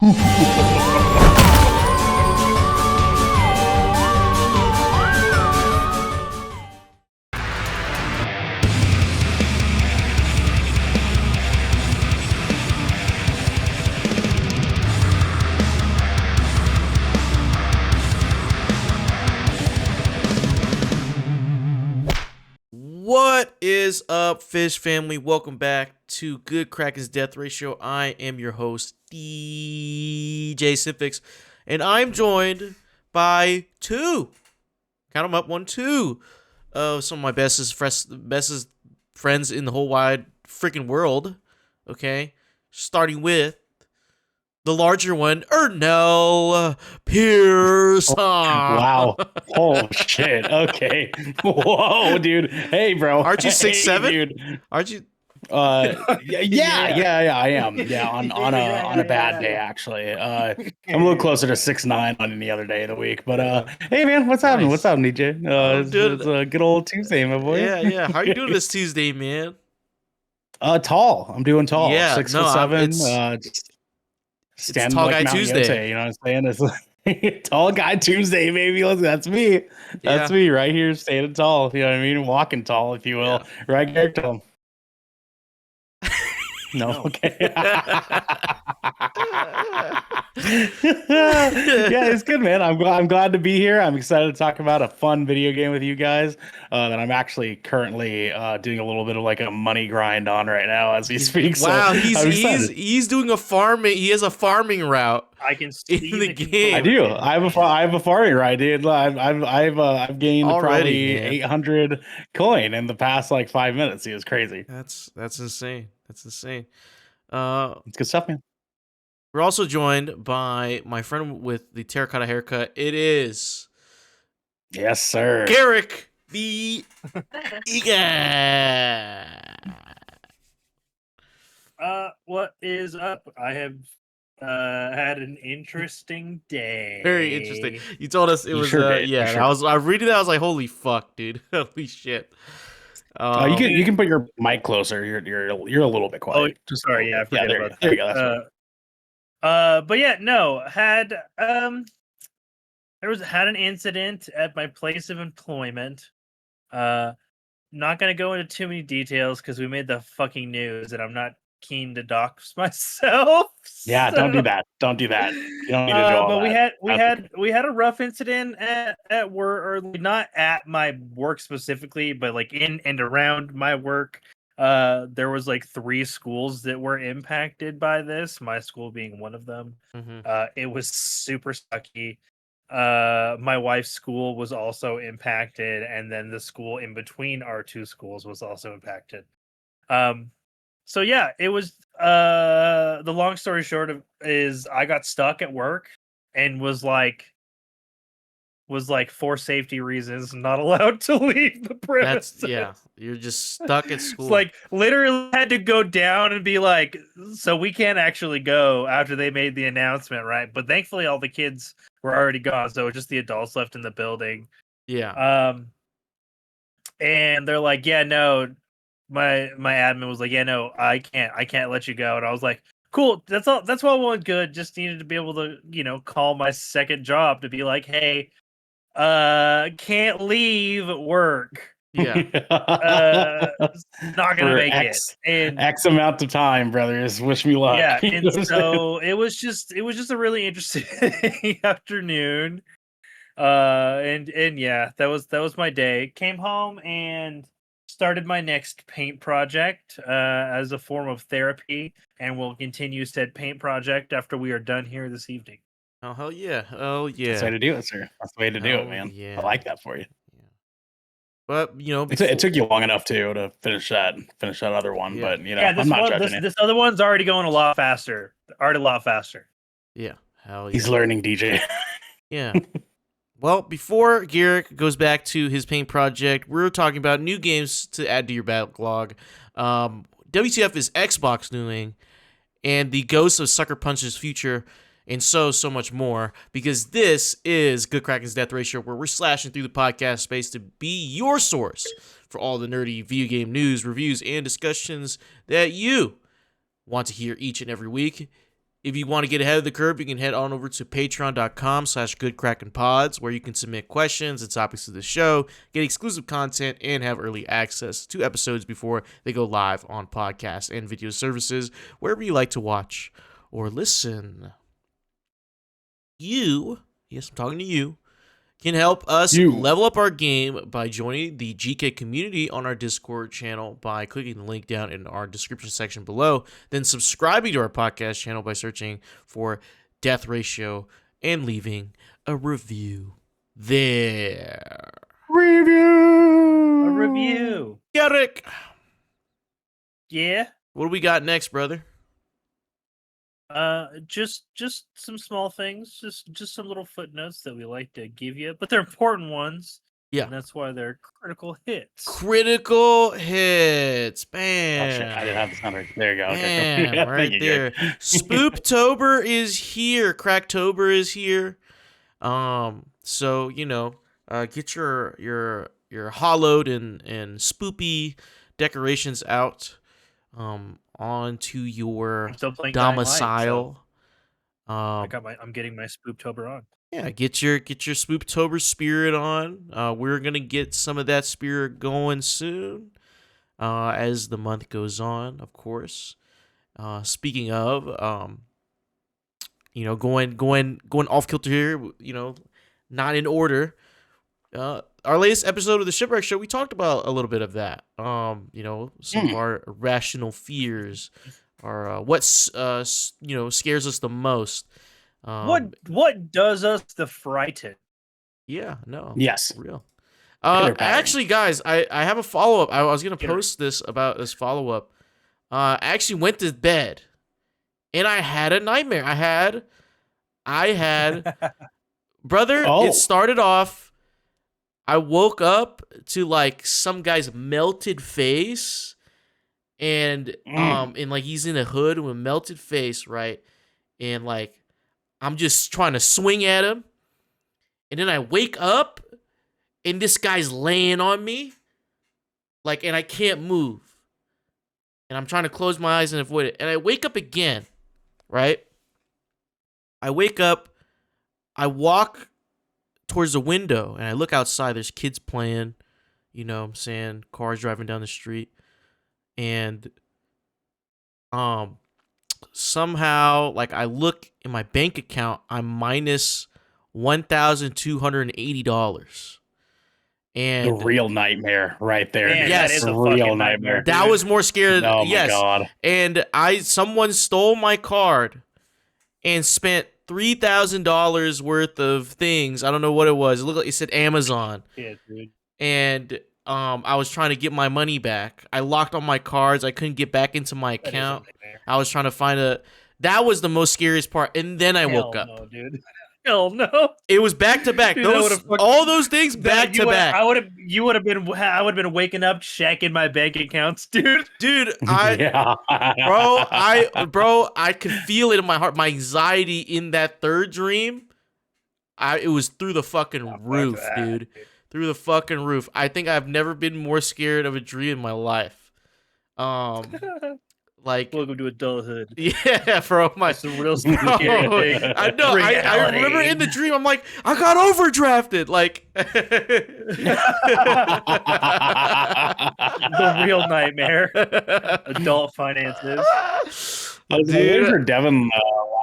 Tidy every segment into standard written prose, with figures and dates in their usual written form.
What is up, Fish family? Welcome back to Good Kraken's Death Ratio. I am your host, DJ Sifix, and I'm joined by two, count them up, 1, 2, of some of my bestest friends in the whole wide freaking world. Okay, starting with the larger one, Ernell Pierce. Wow. Oh shit. Okay. Whoa, dude. Hey, bro. Aren't you 6'7"? Dude? Aren't you? Yeah. I am. Yeah, on a bad day actually. I'm a little closer to 6'9" on any other day of the week. But hey, man, what's happening? Nice. What's up, DJ? It's a good old Tuesday, my boy. Yeah. How are you doing this Tuesday, man? Tall. I'm doing tall. Yeah, 6'7". it's Standing Tall like Guy Mount Tuesday. Yotei, you know what I'm saying? It's tall guy Tuesday, baby. That's me. That's Yeah. me right here, standing tall. You know what I mean? Walking tall, if you will. Yeah. Right, Garrick? Tell him. No, okay. Yeah, it's good, man. I'm glad to be here. I'm excited to talk about a fun video game with you guys that I'm actually currently doing a little bit of like a money grind on right now as we speak. Wow, so he's doing a farming. He has a farming route. I can see in the game. I do. I have a farming right, dude. I've gained Already, probably man. 800 coin in the past like 5 minutes. It was crazy. That's insane. That's insane. It's good stuff, man. We're also joined by my friend with the terracotta haircut. It is Yes, sir. Garrick the Egan. What is up? I have had an interesting day. Very interesting. You told us it was sure did. yeah. Sure. I was reading that. I was like, holy fuck, dude. Holy shit. You can put your mic closer. You're a little bit quiet. Oh, sorry. Yeah, I forget there, about there that. you go. That's right. But yeah, no. Had an incident at my place of employment. Not gonna go into too many details because we made the fucking news, and I'm not keen to dox myself. Yeah, don't do that. Don't do that. You don't need to do all but that. we had a rough incident at work, or not at my work specifically, but like in and around my work. There was like 3 schools that were impacted by this, my school being one of them. It was super sucky. My wife's school was also impacted, and then the school in between our 2 schools was also impacted. So yeah, it was the long story short of is I got stuck at work and was like for safety reasons not allowed to leave the premises. You're just stuck at school. It's like literally had to go down and be like, so we can't actually go after they made the announcement, right? But thankfully all the kids were already gone, so just the adults left in the building. Yeah. And they're like, yeah, no. My admin was like, yeah, no, I can't let you go. And I was like, cool, that's all well and good. Just needed to be able to, call my second job to be like, hey, can't leave work. Yeah. Not gonna make it. And X amount of time, brothers. Wish me luck. Yeah, and so it was just a really interesting afternoon. And yeah, that was my day. Came home and started my next paint project as a form of therapy, and will continue said paint project after we are done here this evening. Oh hell yeah! Oh yeah! That's the way to do it, sir. That's the way to do it, man. Yeah. I like that for you. Yeah. But it took you long enough to finish that other one. Yeah. But I'm not judging it. This other one's already going a lot faster. Yeah, hell yeah. He's learning, DJ. Yeah. Well, before Garrick goes back to his paint project, we're talking about new games to add to your backlog. WTF is Xbox doing, and the Ghost of Sucker Punch's future, and so much more, because this is Good Kraken's Death Ratio, where we're slashing through the podcast space to be your source for all the nerdy video game news, reviews, and discussions that you want to hear each and every week. If you want to get ahead of the curve, you can head on over to patreon.com/goodkrakenpods, where you can submit questions and topics to the show, get exclusive content, and have early access to episodes before they go live on podcast and video services, wherever you like to watch or listen. You, yes, I'm talking to you, can help us level up our game by joining the GK community on our Discord channel by clicking the link down in our description section below, then subscribing to our podcast channel by searching for Death Ratio and leaving a review there. A review. Garrick, Yeah. what do we got next, brother? Just some small things, just some little footnotes that we like to give you, but they're important ones. Yeah. And that's why they're critical hits. Critical hits. Oh, Bam. shit, I didn't have the sound right. There you go. Bam, Okay. right there. Spooptober is here. Cracktober is here. So get your hollowed and spoopy decorations out. Onto your I'm still playing Dying Light, domicile. I'm getting my Spooptober on. Yeah, get your Spooptober spirit on. We're gonna get some of that spirit going soon, as the month goes on, of course. Speaking of, going off kilter here, not in order. Our latest episode of the Shipwreck Show, we talked about a little bit of that. Some of our irrational fears, or what scares us the most. What does us the frighten? Yeah, no. Yes. For real. Actually, guys, I have a follow up. I was gonna post this about this follow up. I actually went to bed, and I had a nightmare. I had, brother. It started off. I woke up to like some guy's melted face, and like he's in a hood with a melted face, right? And like I'm just trying to swing at him, and then I wake up, and this guy's laying on me, like, and I can't move, and I'm trying to close my eyes and avoid it, and I wake up again, right? I wake up, I walk towards the window, and I look outside. There's kids playing, I'm saying, cars driving down the street, and somehow, like, I look in my bank account, I'm minus $1,280, and the real nightmare right there. Man, yes, that is the a real fucking nightmare. that was more scary. Oh my yes, god! and someone stole my card and spent $3,000 worth of things. I don't know what it was. It looked like it said Amazon. Yeah, dude. And I was trying to get my money back. I locked all my cards. I couldn't get back into my That is a account. nightmare. I was trying to find that was the most scariest part. And then I woke up. No, dude. Hell no. It was back to back. Dude, All those things back to back. I would have been waking up checking my bank accounts, dude. Dude, Yeah. I could feel it in my heart. My anxiety in that third dream, it was through the fucking roof, dude. Through the fucking roof. I think I've never been more scared of a dream in my life. Like, Welcome to adulthood. yeah, bro. It's a real scary thing. I know. I remember in the dream, I'm like, I got overdrafted. Like, the real nightmare. Adult finances. I was waiting for Devin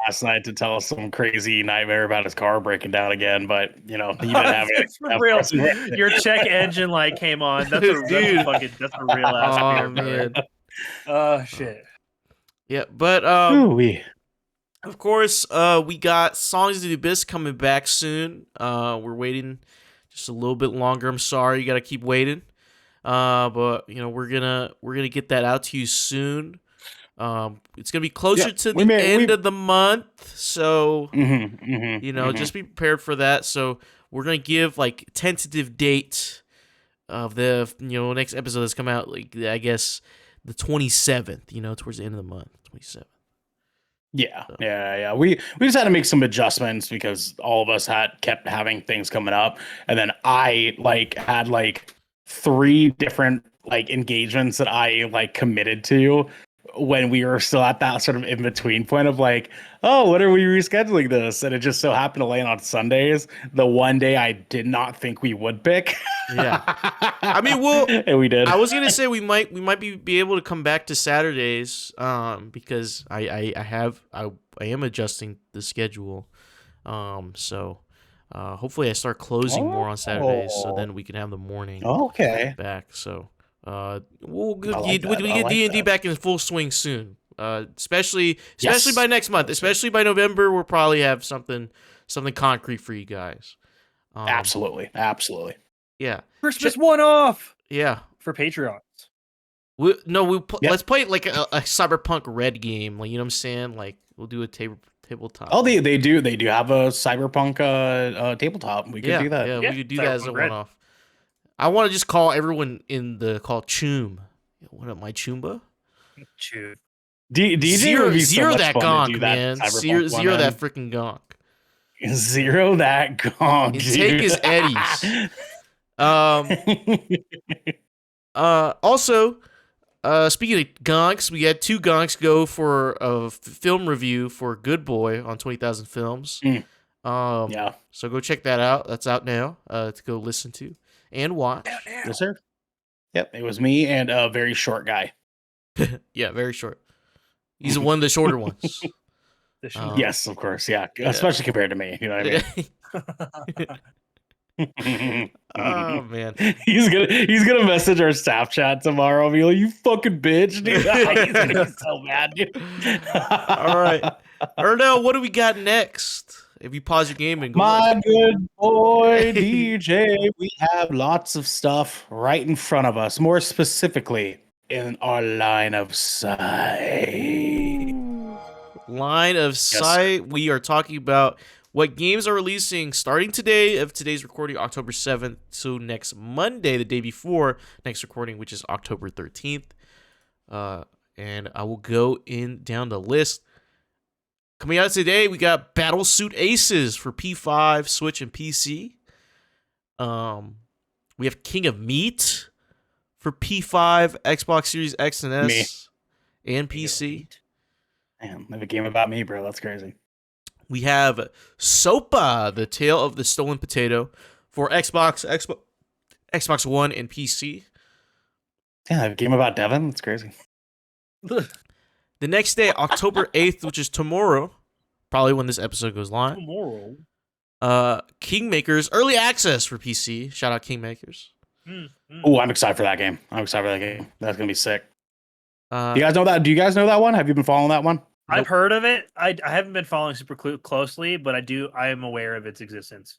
last night to tell us some crazy nightmare about his car breaking down again, but he didn't have it. For real. Your check engine light came on. That's a real ass fear, man. Oh shit. Yeah, but Ooh-wee. of course, we got Songs of the Abyss coming back soon. We're waiting just a little bit longer. I'm sorry, you gotta keep waiting. But we're gonna get that out to you soon. It's gonna be closer to the end of the month, so just be prepared for that. So we're gonna give like tentative date of the next episode that's come out, like I guess the 27th. Towards the end of the month, 27th. Yeah. We just had to make some adjustments because all of us kept having things coming up, and then I had 3 different engagements that I committed to when we were still at that sort of in between point of like, oh, when are we rescheduling this? And it just so happened to land on Sundays, the one day I did not think we would pick. Yeah. I mean, well, and we did. I was gonna say we might be able to come back to Saturdays, because I am adjusting the schedule, so hopefully I start closing more on Saturdays, so then we can have the morning back. So we'll get D&D back in full swing soon. Especially by next month, especially by November, we'll probably have something concrete for you guys. Absolutely. Yeah. Christmas one-off. Yeah. For Patreons. Let's play like a Cyberpunk Red game. Like, you know what I'm saying? Like, we'll do a tabletop. Oh, they do have a Cyberpunk tabletop. We could do that. Yeah, we could do Cyberpunk that as a Red. one-off. I want to just call everyone in the call Choom. What up, my Choomba? Chew. DJ would be so zero much that fun to gonk, do that man. Cyberpunk Zero one, that freaking gonk. Zero that gonk. And dude. take his eddies. Also, speaking of gonks, we had 2 gonks go for a film review for Good Boy on 20,000 Films. Yeah. So go check that out. That's out now to go listen to and watch. Yes, sir. Yep, it was me and a very short guy. Yeah, very short. He's one of the shorter ones. Yes, of course. Yeah, especially compared to me. You know what I mean? Oh man, he's gonna message our staff chat tomorrow and be like, "You fucking bitch, dude." He's gonna be so mad, dude. All right, Ernell, what do we got next? If you pause your game and go, my good boy DJ, we have lots of stuff right in front of us. More specifically, in our line of sight. Line of sight. We are talking about what games are releasing starting today of today's recording, October 7th, to next Monday, the day before next recording, which is October 13th. And I will go down the list. Coming out today, we got Battlesuit Aces for P5, Switch, and PC. We have King of Meat for P5, Xbox Series X and S, and PC. Man, they have a game about me, bro. That's crazy. We have Sopa, the Tale of the Stolen Potato, for Xbox One, and PC. Yeah, they have a game about Devin. That's crazy. The next day, October 8th, which is tomorrow, probably when this episode goes live. Tomorrow. Kingmakers Early Access for PC. Shout out Kingmakers. Oh, I'm excited for that game. That's gonna be sick. Do you guys know that? Do you guys know that one? Have you been following that one? I've heard of it. I haven't been following super closely, but I am aware of its existence.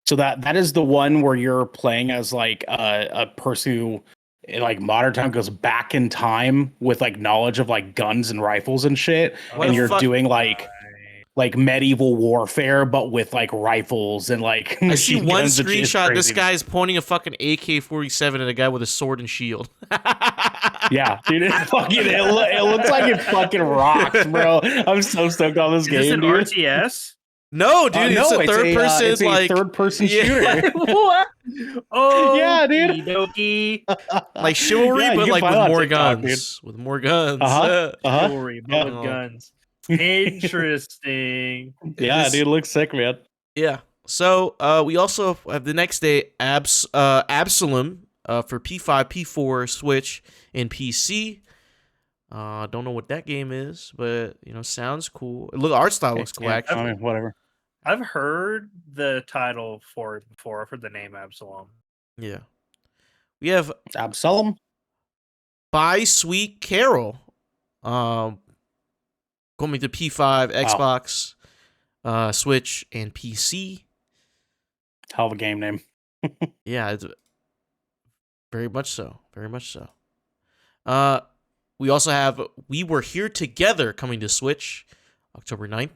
So that is the one where you're playing as like a person who, in like modern time, goes back in time with like knowledge of like guns and rifles and shit, What and the you're fuck? doing like medieval warfare, but with like rifles and like. I see machine one guns and shit. It's screenshot. This crazy. guy is pointing a fucking AK-47 at a guy with a sword and shield. Yeah, dude, it looks like it fucking rocks, bro. I'm so stoked on this Is this game, an dude. RTS? No, dude, it's a third person. It's a like third-person shooter. What? Oh, Yeah, dude. Okie like chivalry, Yeah, you but can like find it with on more TikTok, guns. With more guns. Uh-huh. Chivalry, but with Yeah. guns. Interesting. Yeah, This- dude, it looks sick, man. Yeah. So we also have the next day Absalom for P5, P4, Switch, and PC. Don't know what that game is, but sounds cool. Look, art style looks cool. Yeah, Actually, I mean, whatever. I've heard the title for it before. I've heard the name Absalom. yeah. We have Absalom. Buy Sweet Carol. Coming to P5, Xbox, Switch, and PC. Hell of a game name. Yeah, it's very much so. Very much so. We also have We Were Here Together coming to Switch, October 9th.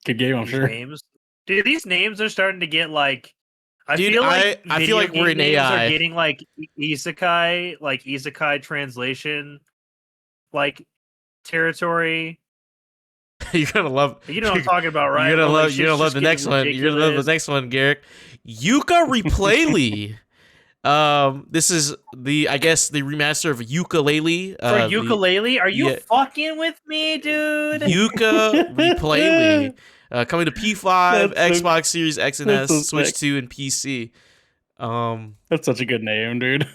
Good game, I'm These sure. names, dude, these names are starting to get like. Dude, I I video feel like we're game in names AI. Are getting like isekai translation, like territory. You're gonna love. You know what I'm talking about, right? You're gonna Like, love. You're shit's gonna love just the getting next one. You're gonna love the ridiculous. next one, Garrick. Yuka Replayly. This is I guess the remaster of Ukulele. For Ukulele, are you yeah. fucking with me, dude? Yuka Replayley. Coming to P5, That's so- Xbox Series X and that's S, so Switch sick. 2, and PC. That's such a good name, dude.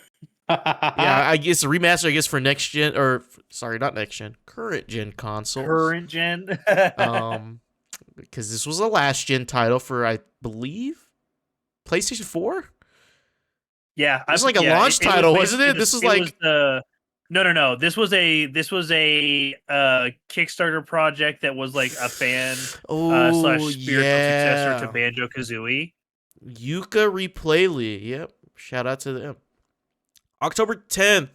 Yeah, I guess a remaster. I guess for next gen, or sorry, not next gen, current gen consoles. Current gen. Because this was a last gen title for, I believe, PlayStation 4. Yeah, It's like a launch title, wasn't it? This is like was the no. This was a Kickstarter project that was like a fan oh slash spiritual successor to yeah, Banjo Kazooie. Yuka Replayley. Yep, shout out to them. October 10th.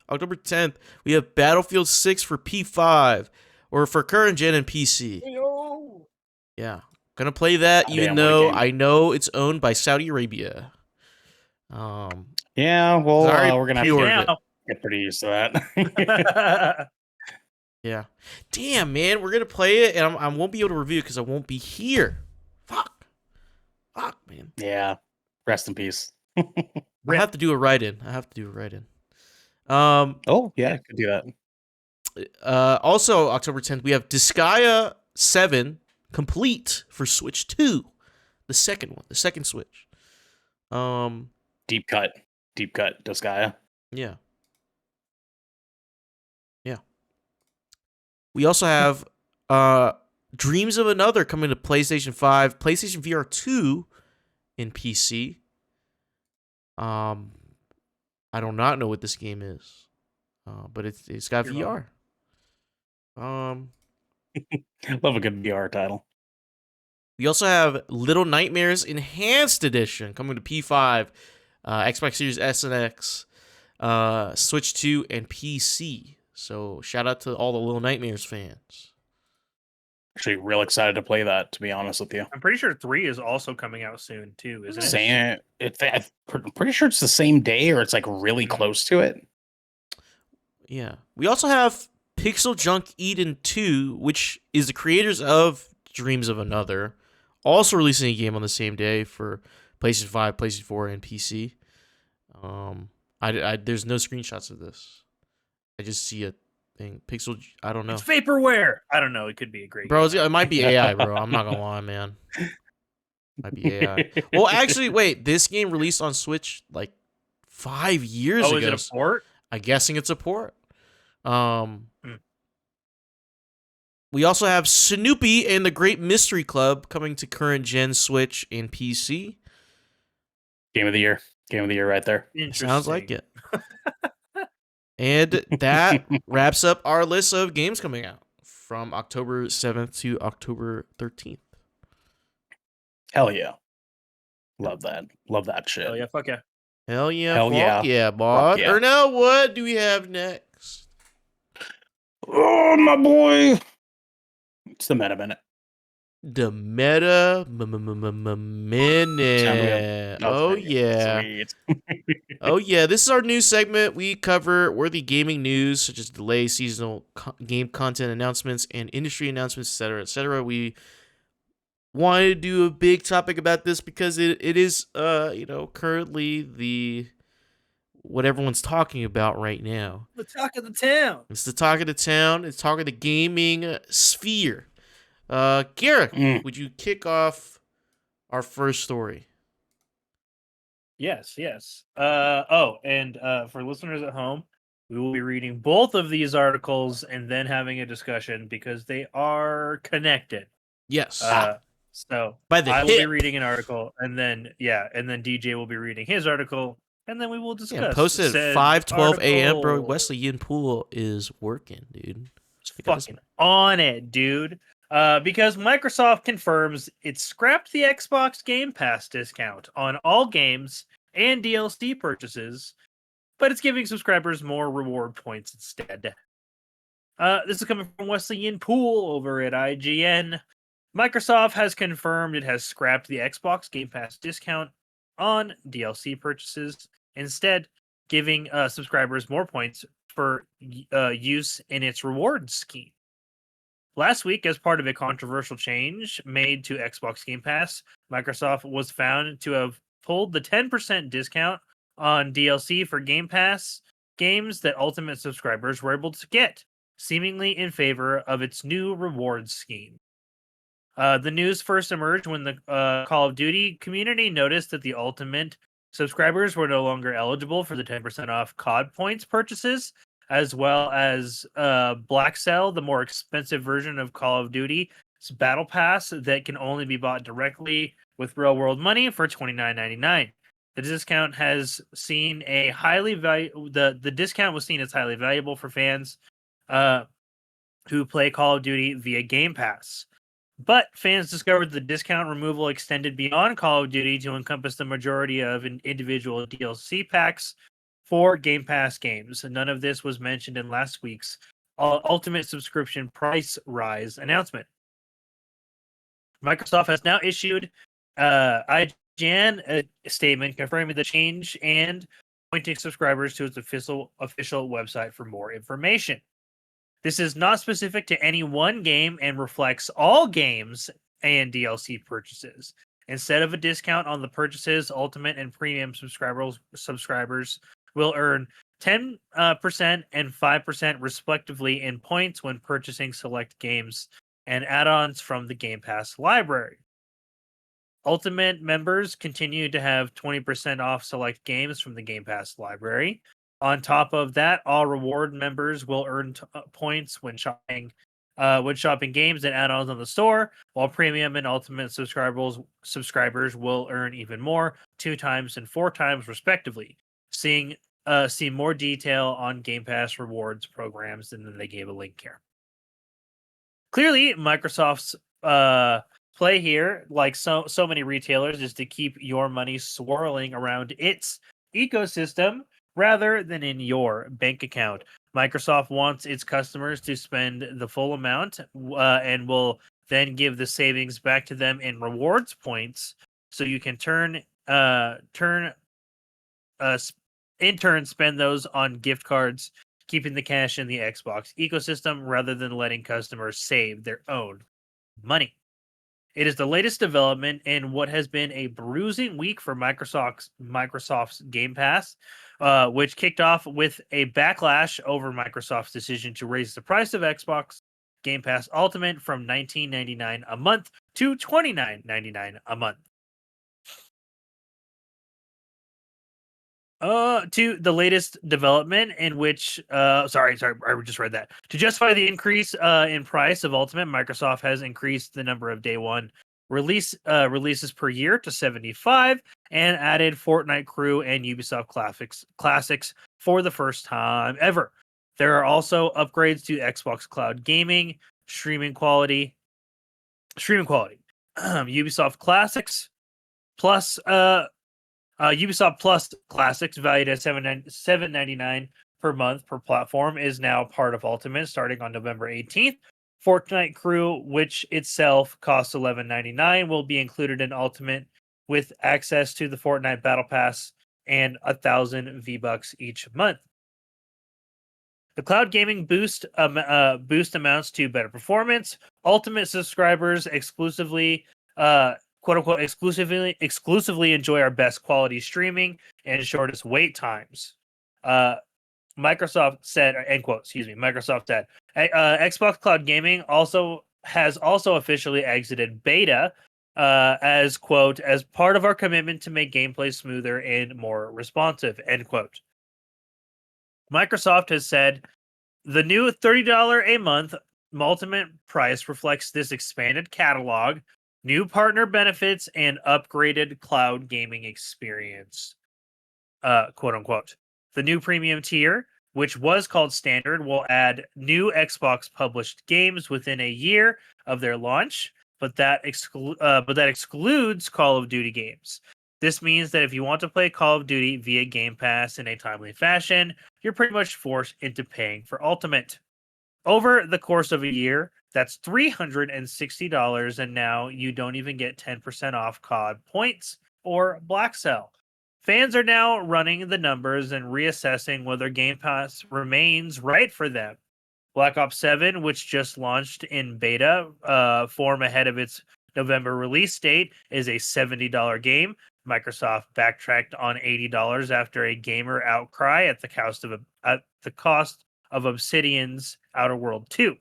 October 10th, we have Battlefield 6 for P5 or for current gen and PC. Yeah, gonna play that even Damn, what a though game. I know it's owned by Saudi Arabia. Yeah, well, Sorry, we're gonna have pre-ordered to get pretty used to that. Yeah. Damn, man, we're gonna play it, and I won't be able to review it because I won't be here. Fuck, man. Yeah, rest in peace. I have to do a write-in. Oh yeah, could do that. Also October 10th, we have Disgaea 7 complete for Switch 2, the second Switch. Deep cut, Disgaea. Yeah. We also have Dreams of Another coming to PlayStation 5, PlayStation VR 2, and PC. I do not know what this game is, but it's got VR. Love a good VR title. We also have Little Nightmares Enhanced Edition coming to P5, Xbox Series S and X, Switch 2, and PC. So shout out to all the Little Nightmares fans. Actually, real excited to play that. To be honest with you, I'm pretty sure 3 is also coming out soon too, isn't it? saying I'm pretty sure it's the same day, or it's like really close to it. Yeah. We also have Pixel Junk Eden 2, which is the creators of Dreams of Another, also releasing a game on the same day for PlayStation 5, PlayStation 4, and PC. There's no screenshots of this. I just see a thing. I don't know. It's vaporware. I don't know. It could be a great Bro, game. it might be AI, bro. I'm not gonna lie, man. Might be AI. Well, actually, wait. This game released on Switch like 5 years ago. Is it a port? I'm guessing it's a port. We also have Snoopy and the Great Mystery Club coming to current gen Switch and PC. Game of the year right there. Sounds like it. And that wraps up our list of games coming out from October 7th to October 13th. Hell yeah. Love that shit. Oh yeah, fuck yeah. Hell yeah, Hell fuck yeah, bod. yeah. Ernell, what do we have next? Oh my boy. It's the meta minute. The meta minute. Oh yeah. Sweet. Oh yeah, this is our new segment. We cover worthy gaming news such as delays, seasonal game content announcements, and industry announcements, etc., etc. We wanted to do a big topic about this because it is currently what everyone's talking about right now. The talk of the town. It's the talk of the town. It's talk of the gaming sphere. Garrick, would you kick off our first story? Yes. And for listeners at home, we will be reading both of these articles and then having a discussion because they are connected. Yes. So By the I will hip. be reading an article, and then DJ will be reading his article, and then we will discuss. Yeah, posted at said 5:12 a.m. Bro, article. Wesley Yin Pool is working, dude. Fucking on it, dude. Because Microsoft confirms it scrapped the Xbox Game Pass discount on all games and DLC purchases, but it's giving subscribers more reward points instead. This is coming from Wesley Yin Pool over at IGN. Microsoft has confirmed it has scrapped the Xbox Game Pass discount on DLC purchases, instead giving subscribers more points for use in its reward scheme. Last week, as part of a controversial change made to Xbox Game Pass, Microsoft was found to have pulled the 10% discount on DLC for Game Pass games that Ultimate subscribers were able to get, seemingly in favor of its new rewards scheme. The news first emerged when the Call of Duty community noticed that the Ultimate subscribers were no longer eligible for the 10% off COD points purchases, as well as Black Cell, the more expensive version of Call of Duty's Battle Pass that can only be bought directly with real world money for $29.99. The discount has seen a the discount was seen as highly valuable for fans who play Call of Duty via Game Pass. But fans discovered the discount removal extended beyond Call of Duty to encompass the majority of individual DLC packs for Game Pass games. None of this was mentioned in last week's Ultimate subscription price rise announcement. Microsoft has now issued IGN a statement confirming the change and pointing subscribers to its official website for more information. This is not specific to any one game and reflects all games and DLC purchases. Instead of a discount on the purchases, Ultimate and Premium subscribers will earn 10% and 5% respectively in points when purchasing select games and add-ons from the Game Pass library. Ultimate members continue to have 20% off select games from the Game Pass library. On top of that, all reward members will earn points when shopping games and add-ons on the store, while Premium and Ultimate subscribers will earn even more, 2 times and 4 times respectively. See more detail on Game Pass rewards programs, and then they gave a link here. Clearly, Microsoft's play here, like so many retailers, is to keep your money swirling around its ecosystem rather than in your bank account. Microsoft wants its customers to spend the full amount and will then give the savings back to them in rewards points, so you can in turn spend those on gift cards, keeping the cash in the Xbox ecosystem rather than letting customers save their own money. It is the latest development in what has been a bruising week for Microsoft's Game Pass, which kicked off with a backlash over Microsoft's decision to raise the price of Xbox Game Pass Ultimate from $19.99 a month to $29.99 a month. To the latest development in which, sorry, I just read that. To justify the increase in price of Ultimate, Microsoft has increased the number of day one releases per year to 75 and added Fortnite Crew and Ubisoft Classics for the first time ever. There are also upgrades to Xbox Cloud Gaming, streaming quality, Ubisoft Classics, plus Ubisoft Plus Classics, valued at $7.99 per month per platform, is now part of Ultimate starting on November 18th. Fortnite Crew, which itself costs $11.99, will be included in Ultimate with access to the Fortnite Battle Pass and 1,000 V-Bucks each month. The cloud gaming boost amounts to better performance. Ultimate subscribers exclusively quote unquote exclusively enjoy our best quality streaming and shortest wait times. Microsoft said, end quote, Microsoft said, Xbox Cloud Gaming has officially exited beta as part of our commitment to make gameplay smoother and more responsive, end quote. Microsoft has said the new $30 a month Ultimate price reflects this expanded catalog, new partner benefits, and upgraded cloud gaming experience, quote unquote. The new premium tier, which was called Standard, will add new Xbox published games within a year of their launch, but that excludes Call of Duty games. This means that if you want to play Call of Duty via Game Pass in a timely fashion, you're pretty much forced into paying for Ultimate. Over the course of a year, that's $360, and now you don't even get 10% off COD points or Black Cell. Fans are now running the numbers and reassessing whether Game Pass remains right for them. Black Ops 7, which just launched in beta form ahead of its November release date, is a $70 game, Microsoft backtracked on $80 after a gamer outcry at the cost of Obsidian's Outer World 2.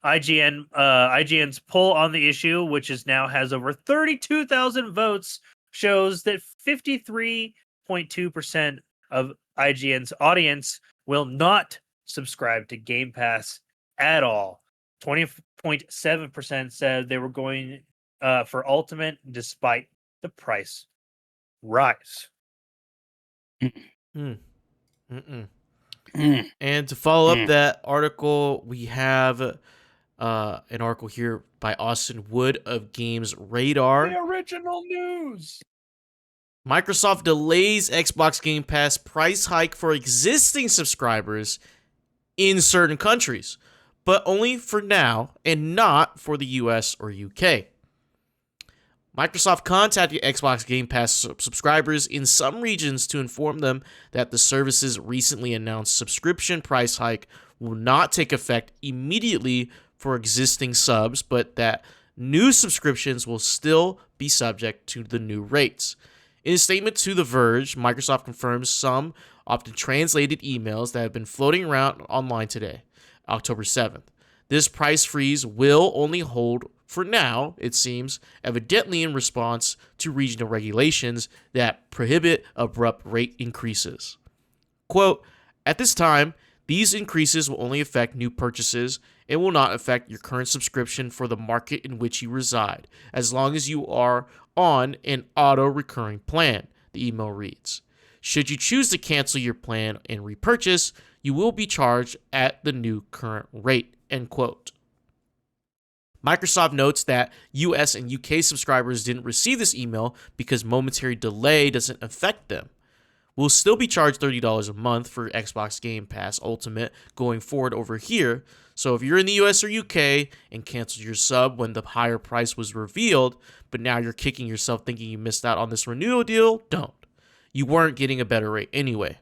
IGN's poll on the issue, which now has over 32,000 votes, shows that 53.2% of IGN's audience will not subscribe to Game Pass at all. 20.7% said they were going for Ultimate despite the price rise. Mm. And to follow up that article, we have an article here by Austin Wood of Games Radar. The original news. Microsoft delays Xbox Game Pass price hike for existing subscribers in certain countries, but only for now and not for the US or UK. Microsoft contacted Xbox Game Pass subscribers in some regions to inform them that the service's recently announced subscription price hike will not take effect immediately for existing subs, but that new subscriptions will still be subject to the new rates. In a statement to The Verge, Microsoft confirms some often translated emails that have been floating around online today, October 7th. This price freeze will only hold for now, it seems, evidently in response to regional regulations that prohibit abrupt rate increases. Quote, at this time, these increases will only affect new purchases and will not affect your current subscription for the market in which you reside, as long as you are on an auto-recurring plan, the email reads. Should you choose to cancel your plan and repurchase, you will be charged at the new current rate, end quote. Microsoft notes that US and UK subscribers didn't receive this email because momentary delay doesn't affect them. We'll still be charged $30 a month for Xbox Game Pass Ultimate going forward over here, so if you're in the US or UK and canceled your sub when the higher price was revealed, but now you're kicking yourself thinking you missed out on this renewal deal, don't. You weren't getting a better rate anyway.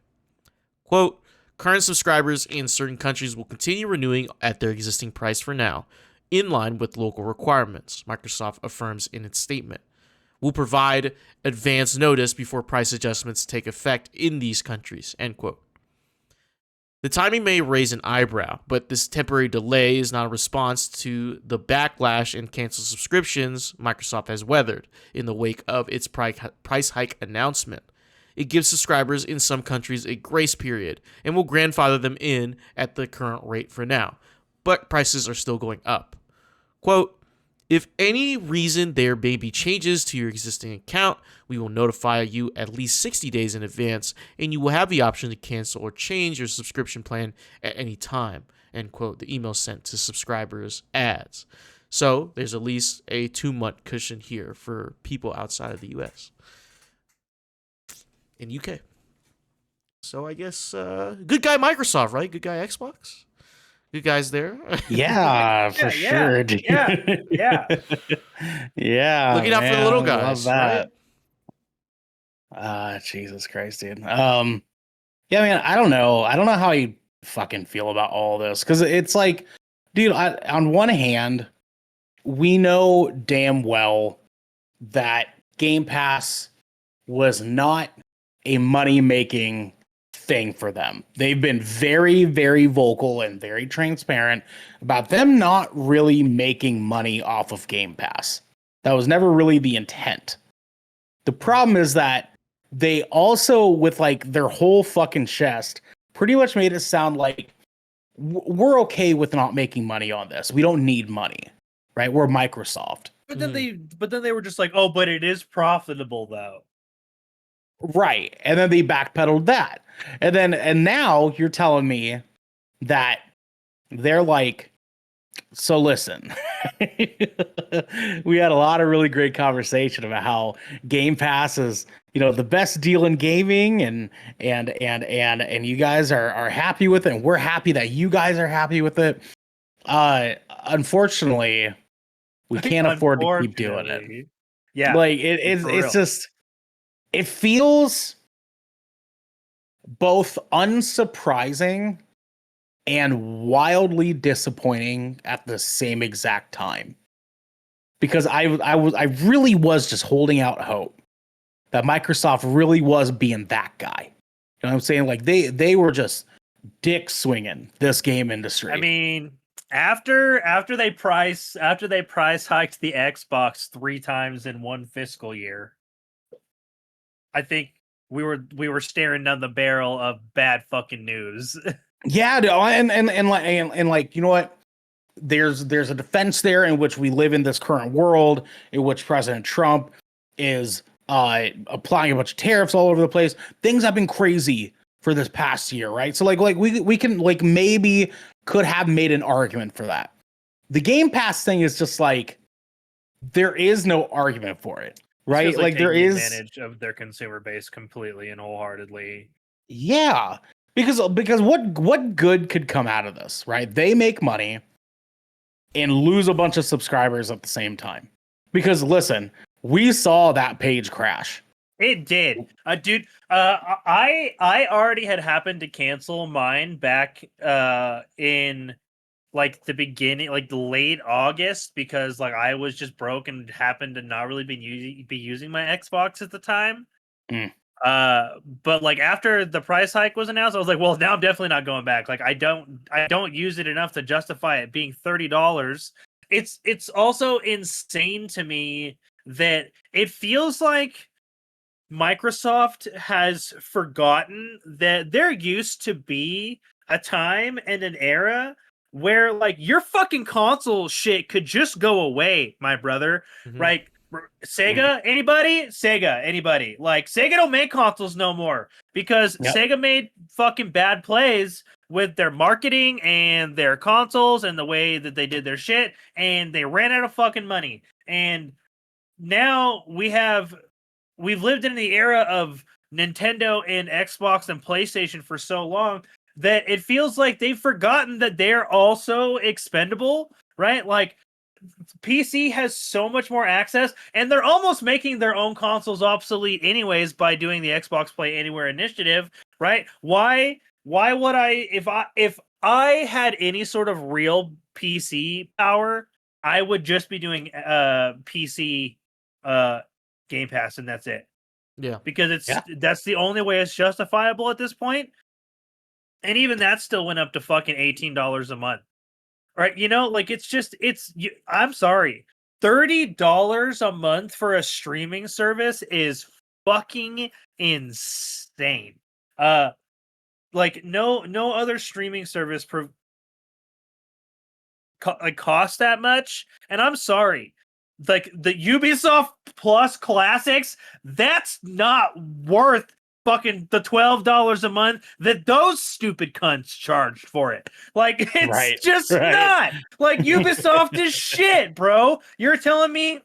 Quote, current subscribers in certain countries will continue renewing at their existing price for now, in line with local requirements, Microsoft affirms in its statement. We'll provide advance notice before price adjustments take effect in these countries, end quote. The timing may raise an eyebrow, but this temporary delay is not a response to the backlash and canceled subscriptions Microsoft has weathered in the wake of its price hike announcement. It gives subscribers in some countries a grace period and will grandfather them in at the current rate for now, but prices are still going up. Quote, if any reason there may be changes to your existing account, we will notify you at least 60 days in advance, and you will have the option to cancel or change your subscription plan at any time, end quote, the email sent to subscribers adds. So there's at least a 2-month cushion here for people outside of the US and UK. So I guess good guy Microsoft, right? Good guy Xbox? Good guys there. Yeah, for sure. Dude. Yeah. Yeah. Looking out for the little guys, love that. Jesus Christ, dude. Yeah, man, I don't know. I don't know how you fucking feel about all this. Cause it's like, dude, on one hand, we know damn well that Game Pass was not a money-making thing for them. They've been very, very vocal and very transparent about them not really making money off of Game Pass. That was never really the intent. The problem is that they also, with like their whole fucking chest, pretty much made it sound like we're okay with not making money on this. We don't need money, right? We're Microsoft. But then they were just like, oh, but it is profitable though. Right. And then they backpedaled that. And now you're telling me that they're like, so listen, we had a lot of really great conversation about how Game Pass is, the best deal in gaming and you guys are happy with it. And we're happy that you guys are happy with it. Unfortunately, we can't afford to keep doing it. Yeah. Like it's just, it feels both unsurprising and wildly disappointing at the same exact time. Because I really was just holding out hope that Microsoft really was being that guy. You know what I'm saying? Like they were just dick swinging this game industry. I mean, after they price hiked the Xbox 3 times in one fiscal year, I think we were staring down the barrel of bad fucking news. Yeah, and like you know what? There's a defense there in which we live in this current world in which President Trump is applying a bunch of tariffs all over the place. Things have been crazy for this past year, right? So like we can like maybe could have made an argument for that. The Game Pass thing is just like there is no argument for it, right? Like there is advantage of their consumer base completely and wholeheartedly. Yeah, because what good could come out of this, right? They make money and lose a bunch of subscribers at the same time. Because listen, we saw that page crash. It did, dude. I already had happened to cancel mine back in like the beginning, like the late August, because like I was just broke and happened to not really be using my Xbox at the time. But like after the price hike was announced, I was like, well, now I'm definitely not going back. Like I don't use it enough to justify it being $30. It's also insane to me that it feels like Microsoft has forgotten that there used to be a time and an era where like your fucking console shit could just go away, my brother. Right? Sega, anybody? Sega, anybody? Like Sega don't make consoles no more because Sega made fucking bad plays with their marketing and their consoles and the way that they did their shit, and they ran out of fucking money. And now we've lived in the era of Nintendo and Xbox and PlayStation for so long that it feels like they've forgotten that they're also expendable, right? Like PC has so much more access, and they're almost making their own consoles obsolete anyways by doing the Xbox Play Anywhere initiative, right? Why would I if I had any sort of real PC power, I would just be doing PC Game Pass, and that's it. Yeah. Because that's the only way it's justifiable at this point. And even that still went up to fucking $18 a month. Right? You know, like I'm sorry. $30 a month for a streaming service is fucking insane. Like no other streaming service cost that much, and I'm sorry. Like the Ubisoft Plus Classics, that's not worth fucking the $12 a month that those stupid cunts charged for it. Like it's just not. Like Ubisoft is shit, bro. You're telling me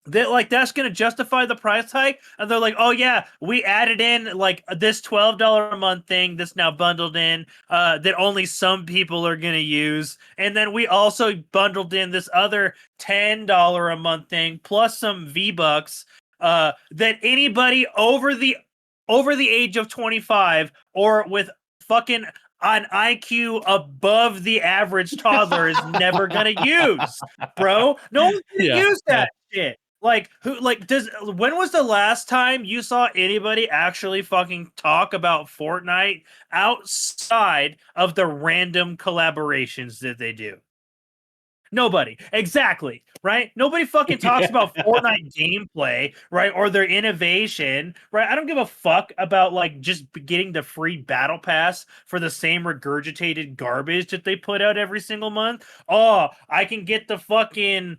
that like that's gonna justify the price hike, and they're like, oh yeah, we added in like this $12 a month thing that's now bundled in that only some people are gonna use, and then we also bundled in this other $10 a month thing plus some V-Bucks that anybody over the age of 25 or with fucking an IQ above the average toddler is never gonna use, bro. No one's gonna use that shit. Like when was the last time you saw anybody actually fucking talk about Fortnite outside of the random collaborations that they do? Nobody. Exactly. Right? Nobody fucking talks about Fortnite gameplay, right? Or their innovation, right? I don't give a fuck about like just getting the free battle pass for the same regurgitated garbage that they put out every single month. Oh, I can get a Labubu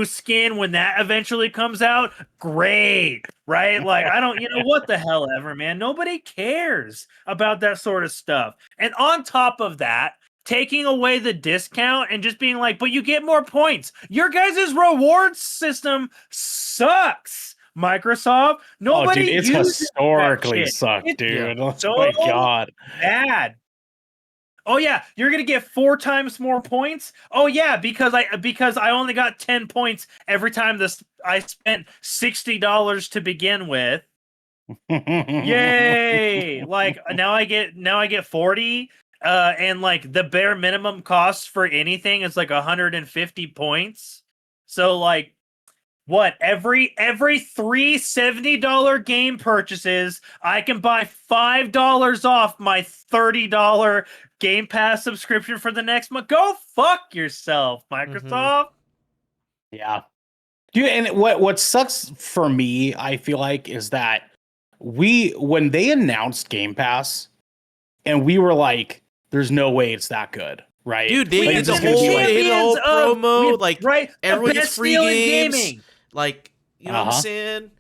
skin when that eventually comes out. Great. Right? Like, I don't, what the hell ever, man. Nobody cares about that sort of stuff. And on top of that, taking away the discount and just being like, but you get more points. Your guys' rewards system sucks, Microsoft. Nobody dude, it's historically sucked, dude. It's oh my god. Bad. Oh yeah, you're gonna get 4 times more points. Oh yeah, because I only got 10 points every time I spent $60 to begin with. Yay! Like now I get 40. And like the bare minimum cost for anything is like 150 points. So like What every three $70 game purchases, I can buy $5 off my $30 Game Pass subscription for the next month. Go fuck yourself, Microsoft. Yeah. Dude, and what sucks for me, I feel like, is that when they announced Game Pass, and we were like, "There's no way it's that good." Right, dude, they like, did it's the just gonna whole, be like, they did the whole promo, like right, everyone the gets best free deal in games, gaming. like, you know what I'm saying,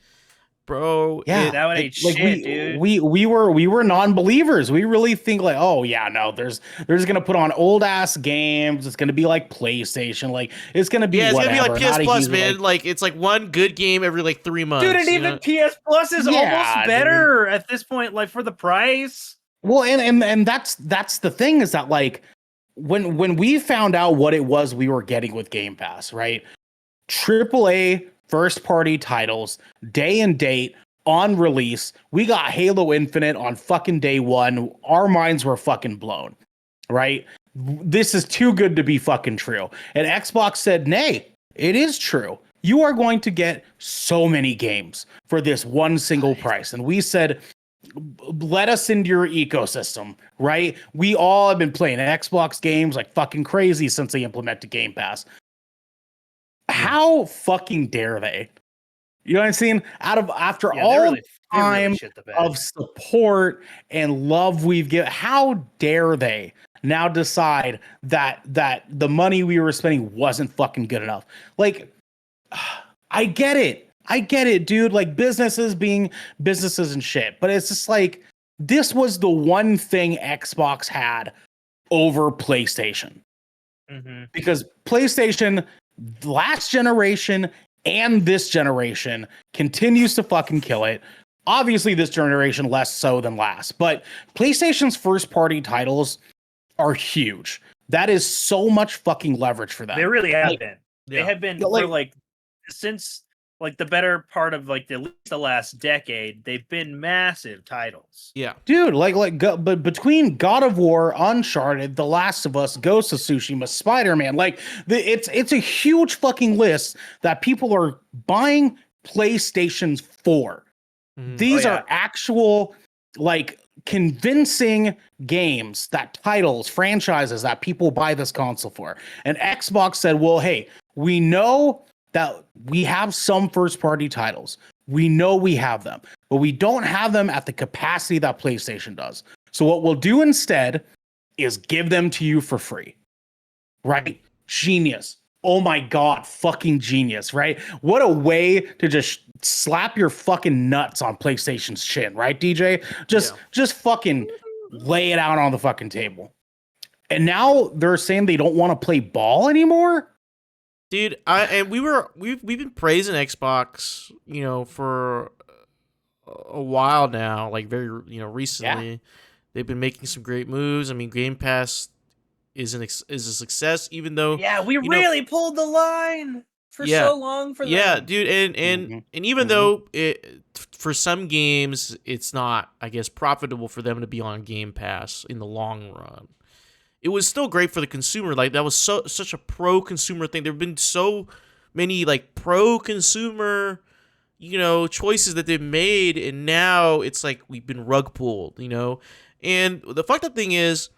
bro? Yeah, That one ain't shit, dude. we were non-believers. We really think like, oh yeah, no, there's gonna put on old ass games. It's gonna be like PlayStation, like it's gonna be Yeah, it's whatever. gonna be like PS not a Plus, huge, man. Like, it's like one good game every like 3 months. Dude, and you even know? PS Plus is Yeah, almost better at this point, like for the price. Well, and that's the thing is that like when we found out what it was we were getting with Game Pass, right? AAA first party titles, day and date on release. We got Halo Infinite on fucking day one. Our minds were fucking blown, right? This is too good to be fucking true. And Xbox said, "Nay, it is true. You are going to get so many games for this one single price." And we said, let us into your ecosystem, right? We all have been playing Xbox games like fucking crazy since they implemented Game Pass. How fucking dare they? You know what I'm saying? After all really time shit the bed. of support and love we've given, how dare they now decide that the money we were spending wasn't fucking good enough? Like, I get it, dude. Like businesses being businesses and shit. But it's just like this was the one thing Xbox had over PlayStation. Because PlayStation last generation and this generation continues to fucking kill it. Obviously, this generation less so than last, but PlayStation's first party titles are huge. That is so much fucking leverage for them. They really have like, been. Yeah. They have been Yeah, like- for like since like the better part of like at least the last decade. They've been massive titles. Yeah. Dude, but between God of War, Uncharted, The Last of Us, Ghost of Tsushima, Spider-Man, like it's a huge fucking list that people are buying PlayStations for. These are actual like convincing games, that titles, franchises that people buy this console for. And Xbox said, "Well, hey, we know that we have some first party titles. We know we have them, but we don't have them at the capacity that PlayStation does. So what we'll do instead is give them to you for free." Right? Genius. Oh my God, fucking genius, right? What a way to just slap your fucking nuts on PlayStation's chin, right, DJ? Just fucking lay it out on the fucking table. And now they're saying they don't want to play ball anymore? Dude, we've been praising Xbox, you know, for a while now, like very, you know, recently. Yeah. They've been making some great moves. I mean, Game Pass is a success, even though we really pulled the line for so long for them. Yeah, dude, and even though it for some games it's not, I guess, profitable for them to be on Game Pass in the long run, it was still great for the consumer. Like that was such a pro-consumer thing. There've been so many like pro-consumer, you know, choices that they've made, and now it's like we've been rug pulled, you know. And the fucked up thing is,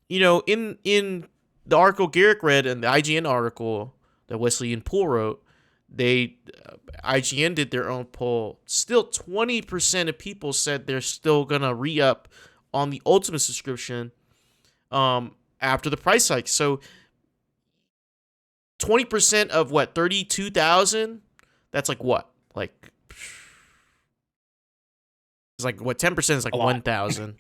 you know, in the article Garrick read and the IGN article that Wesley and Poole wrote, IGN did their own poll. Still, 20% of people said they're still gonna re-up on the Ultimate subscription after the price hike. So 20% of what, 32,000? That's like what? Like it's like what, 10% is like 1,000,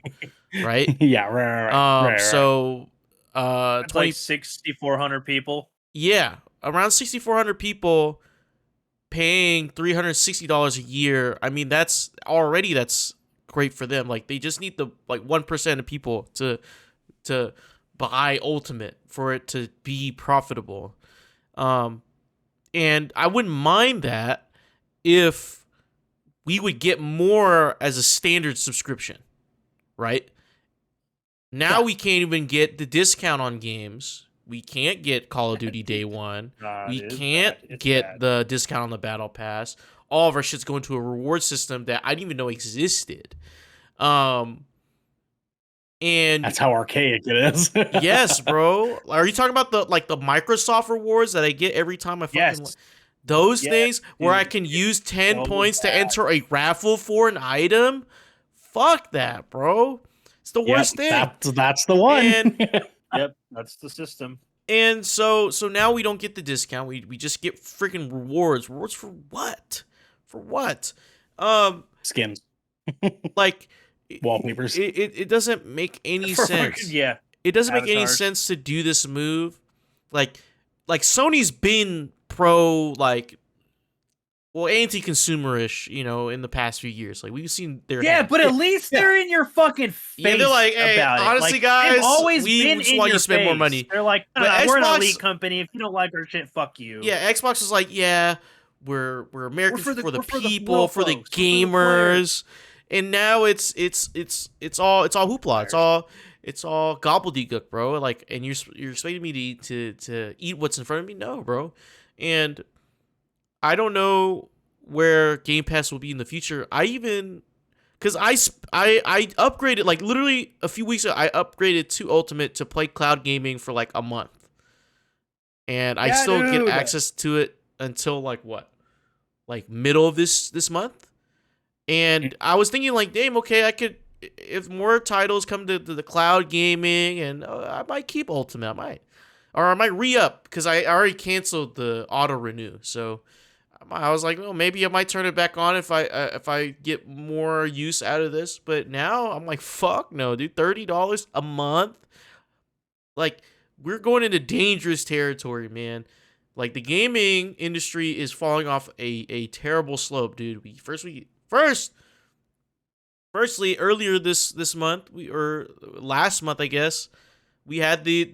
right? Yeah, right. So it's like 6,400 people. Yeah, around 6,400 people paying $360 a year. I mean, that's great for them. Like they just need the like 1% of people to buy Ultimate for it to be profitable. And I wouldn't mind that if we would get more as a standard subscription, right? Now we can't even get the discount on games we can't get Call of Duty Day One. We It is can't bad. It's get bad. the discount on the Battle Pass. All of our shit's going to a reward system that I didn't even know existed. And That's how archaic it is. yes, bro. Are you talking about the Microsoft rewards that I get every time I fucking Yes. those Yes, things where I dude. can use 10 so points to bad. enter a raffle for an item? Fuck that, bro. It's the worst thing. That's the one. And Yep, that's the system. and so now we don't get the discount. We just get freaking rewards. Rewards for what? For what? Skins, Like wallpapers. it doesn't make any For sense. fucking- yeah. It doesn't make any Avatars. sense to do this move. Like Sony's been pro anti-consumerish, in the past few years. Like we've seen their Yeah, hand. but at least they're in your fucking face. Yeah, they're like, hey, about it. honestly, Like, guys, they've always we been just in want you your to spend more face. money. They're like, But we're an Xbox- elite company. If you don't like our shit, fuck you. Yeah, Xbox is like, yeah, we're Americans for the- for the we're for the people, real for the folks, we're for the gamers. And now it's all hoopla. It's all gobbledygook, bro. Like, and you're expecting me to eat what's in front of me? No, bro. And I don't know where Game Pass will be in the future. Because I upgraded, like literally a few weeks ago, I upgraded to Ultimate to play cloud gaming for like a month. And I Yeah, still get dude. access to it until like what? Like middle of this month? And I was thinking like, damn, okay, I could, if more titles come to the cloud gaming, and I might keep Ultimate, or I might re-up, because I already canceled the auto renew. So I was like, well, maybe I might turn it back on if I get more use out of this. But now I'm like, fuck no, dude, $30 a month. Like, we're going into dangerous territory, man. Like, the gaming industry is falling off a terrible slope, dude. Firstly, earlier this month, or last month, I guess, we had the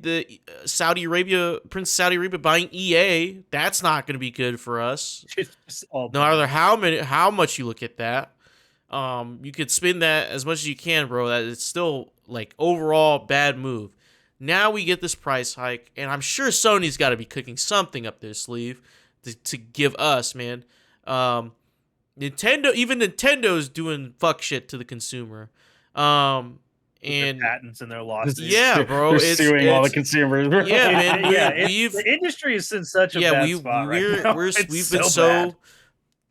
Prince Saudi Arabia buying EA. That's not going to be good for us. It's all No matter how much you look at that, you could spin that as much as you can, bro. That it's still like overall bad move. Now we get this price hike, and I'm sure Sony's got to be cooking something up their sleeve to give us, man. Nintendo's doing fuck shit to the consumer. And patents and their lawsuits. yeah, bro, They're suing all the consumers. Bro. Yeah, man. The industry is in such a bad spot right now. We've been so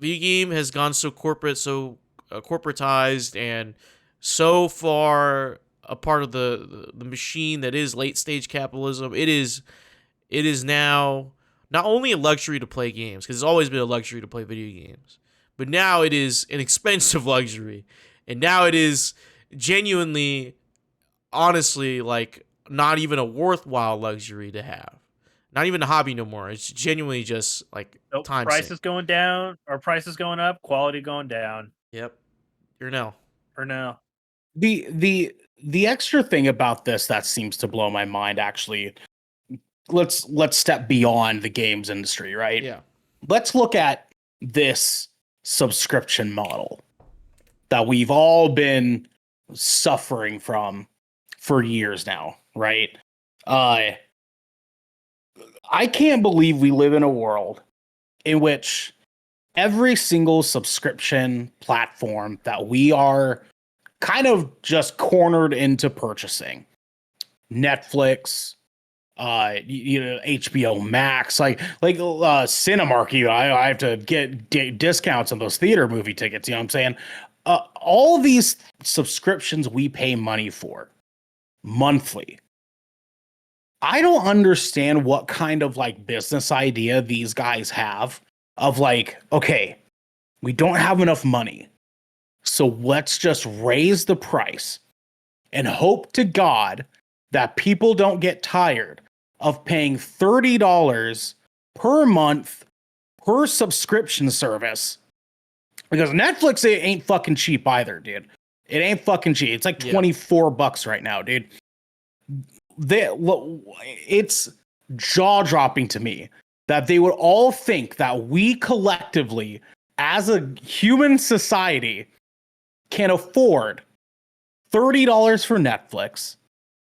video game has gone so corporate, so corporatized, and so far a part of the machine that is late stage capitalism. It is now not only a luxury to play games, because it's always been a luxury to play video games, but now it is an expensive luxury, and now it is genuinely, honestly, like not even a worthwhile luxury to have. Not even a hobby no more. It's genuinely just like time prices sink. going down, or prices going up, quality going down. Yep. Ernell. For now. The extra thing about this that seems to blow my mind, actually, let's step beyond the games industry, right? Yeah. Let's look at this subscription model that we've all been suffering from for years now, right? I can't believe we live in a world in which every single subscription platform that we are kind of just cornered into purchasing, Netflix, HBO Max, like Cinemark, I have to get discounts on those theater movie tickets. You know what I'm saying? All these subscriptions we pay money for monthly. I don't understand what kind of like business idea these guys have of like, okay, we don't have enough money, so let's just raise the price and hope to God that people don't get tired of paying $30 per month per subscription service. Because Netflix, it ain't fucking cheap either, dude. It ain't fucking cheap. It's like $24 right now, dude. It's jaw-dropping to me that they would all think that we collectively, as a human society, can afford $30 for Netflix,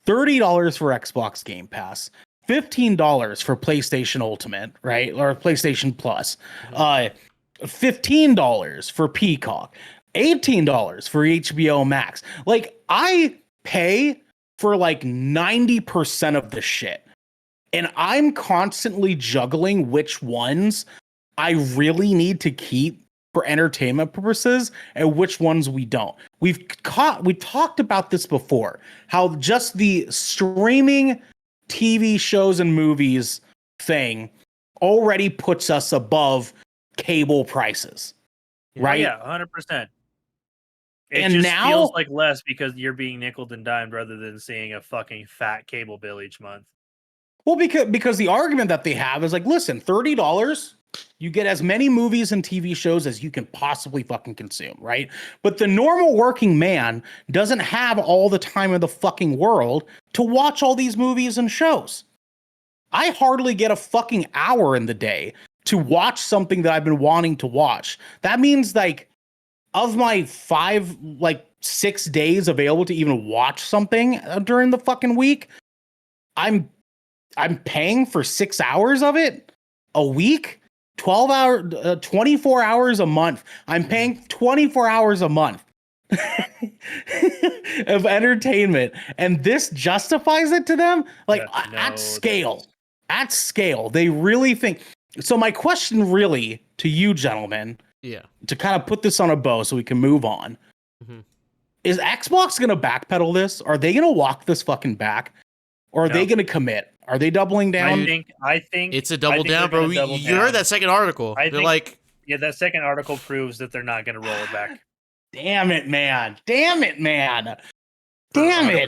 $30 for Xbox Game Pass, $15 for PlayStation Ultimate, right? Or PlayStation Plus. $15 for Peacock. $18 for HBO Max. Like, I pay for like 90% of the shit. And I'm constantly juggling which ones I really need to keep for entertainment purposes and which ones we don't. We talked about this before, how just the streaming TV shows and movies thing already puts us above cable prices. Right? Yeah, 100%. It And just now feels like less because you're being nickeled and dimed rather than seeing a fucking fat cable bill each month. Well, because the argument that they have is like, listen, $30, you get as many movies and TV shows as you can possibly fucking consume, right? But the normal working man doesn't have all the time in the fucking world to watch all these movies and shows. I hardly get a fucking hour in the day to watch something that I've been wanting to watch. That means like of my 6 days available to even watch something during the fucking week, I'm paying for 6 hours of it a week, 24 hours a month. I'm paying 24 hours a month of entertainment. And this justifies it to them? Like, at scale, they really think. So my question really to you gentlemen, to kind of put this on a bow so we can move on, is Xbox going to backpedal this? Are they going to walk this fucking back? Or are they going to commit? Are they doubling down? I think it's a double down, bro. You heard that second article. That second article proves that they're not going to roll it back. Damn it, man. Damn it,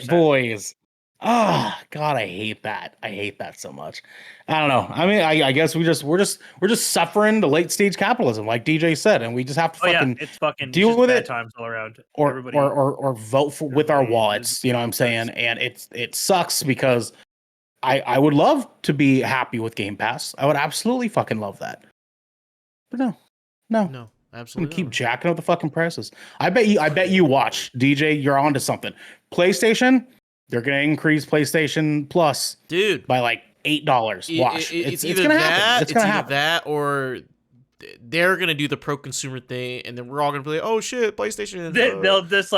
boys. Oh, God, I hate that. I hate that so much. I don't know. I mean, I guess we're just suffering the late stage capitalism, like DJ said, and we just have to it's fucking deal with it. Times all around. Or vote for with our wallets. You know what I'm saying? And it sucks because I would love to be happy with Game Pass. I would absolutely fucking love that. But no, absolutely. Keep jacking up the fucking prices. I bet you watch, DJ, you're onto something. PlayStation, they're gonna increase PlayStation Plus, dude, by like $8. Watch. It's either gonna that, happen. It's gonna happen. That or they're gonna do the pro consumer thing, and then we're all gonna be like, "Oh shit, PlayStation!" They'll just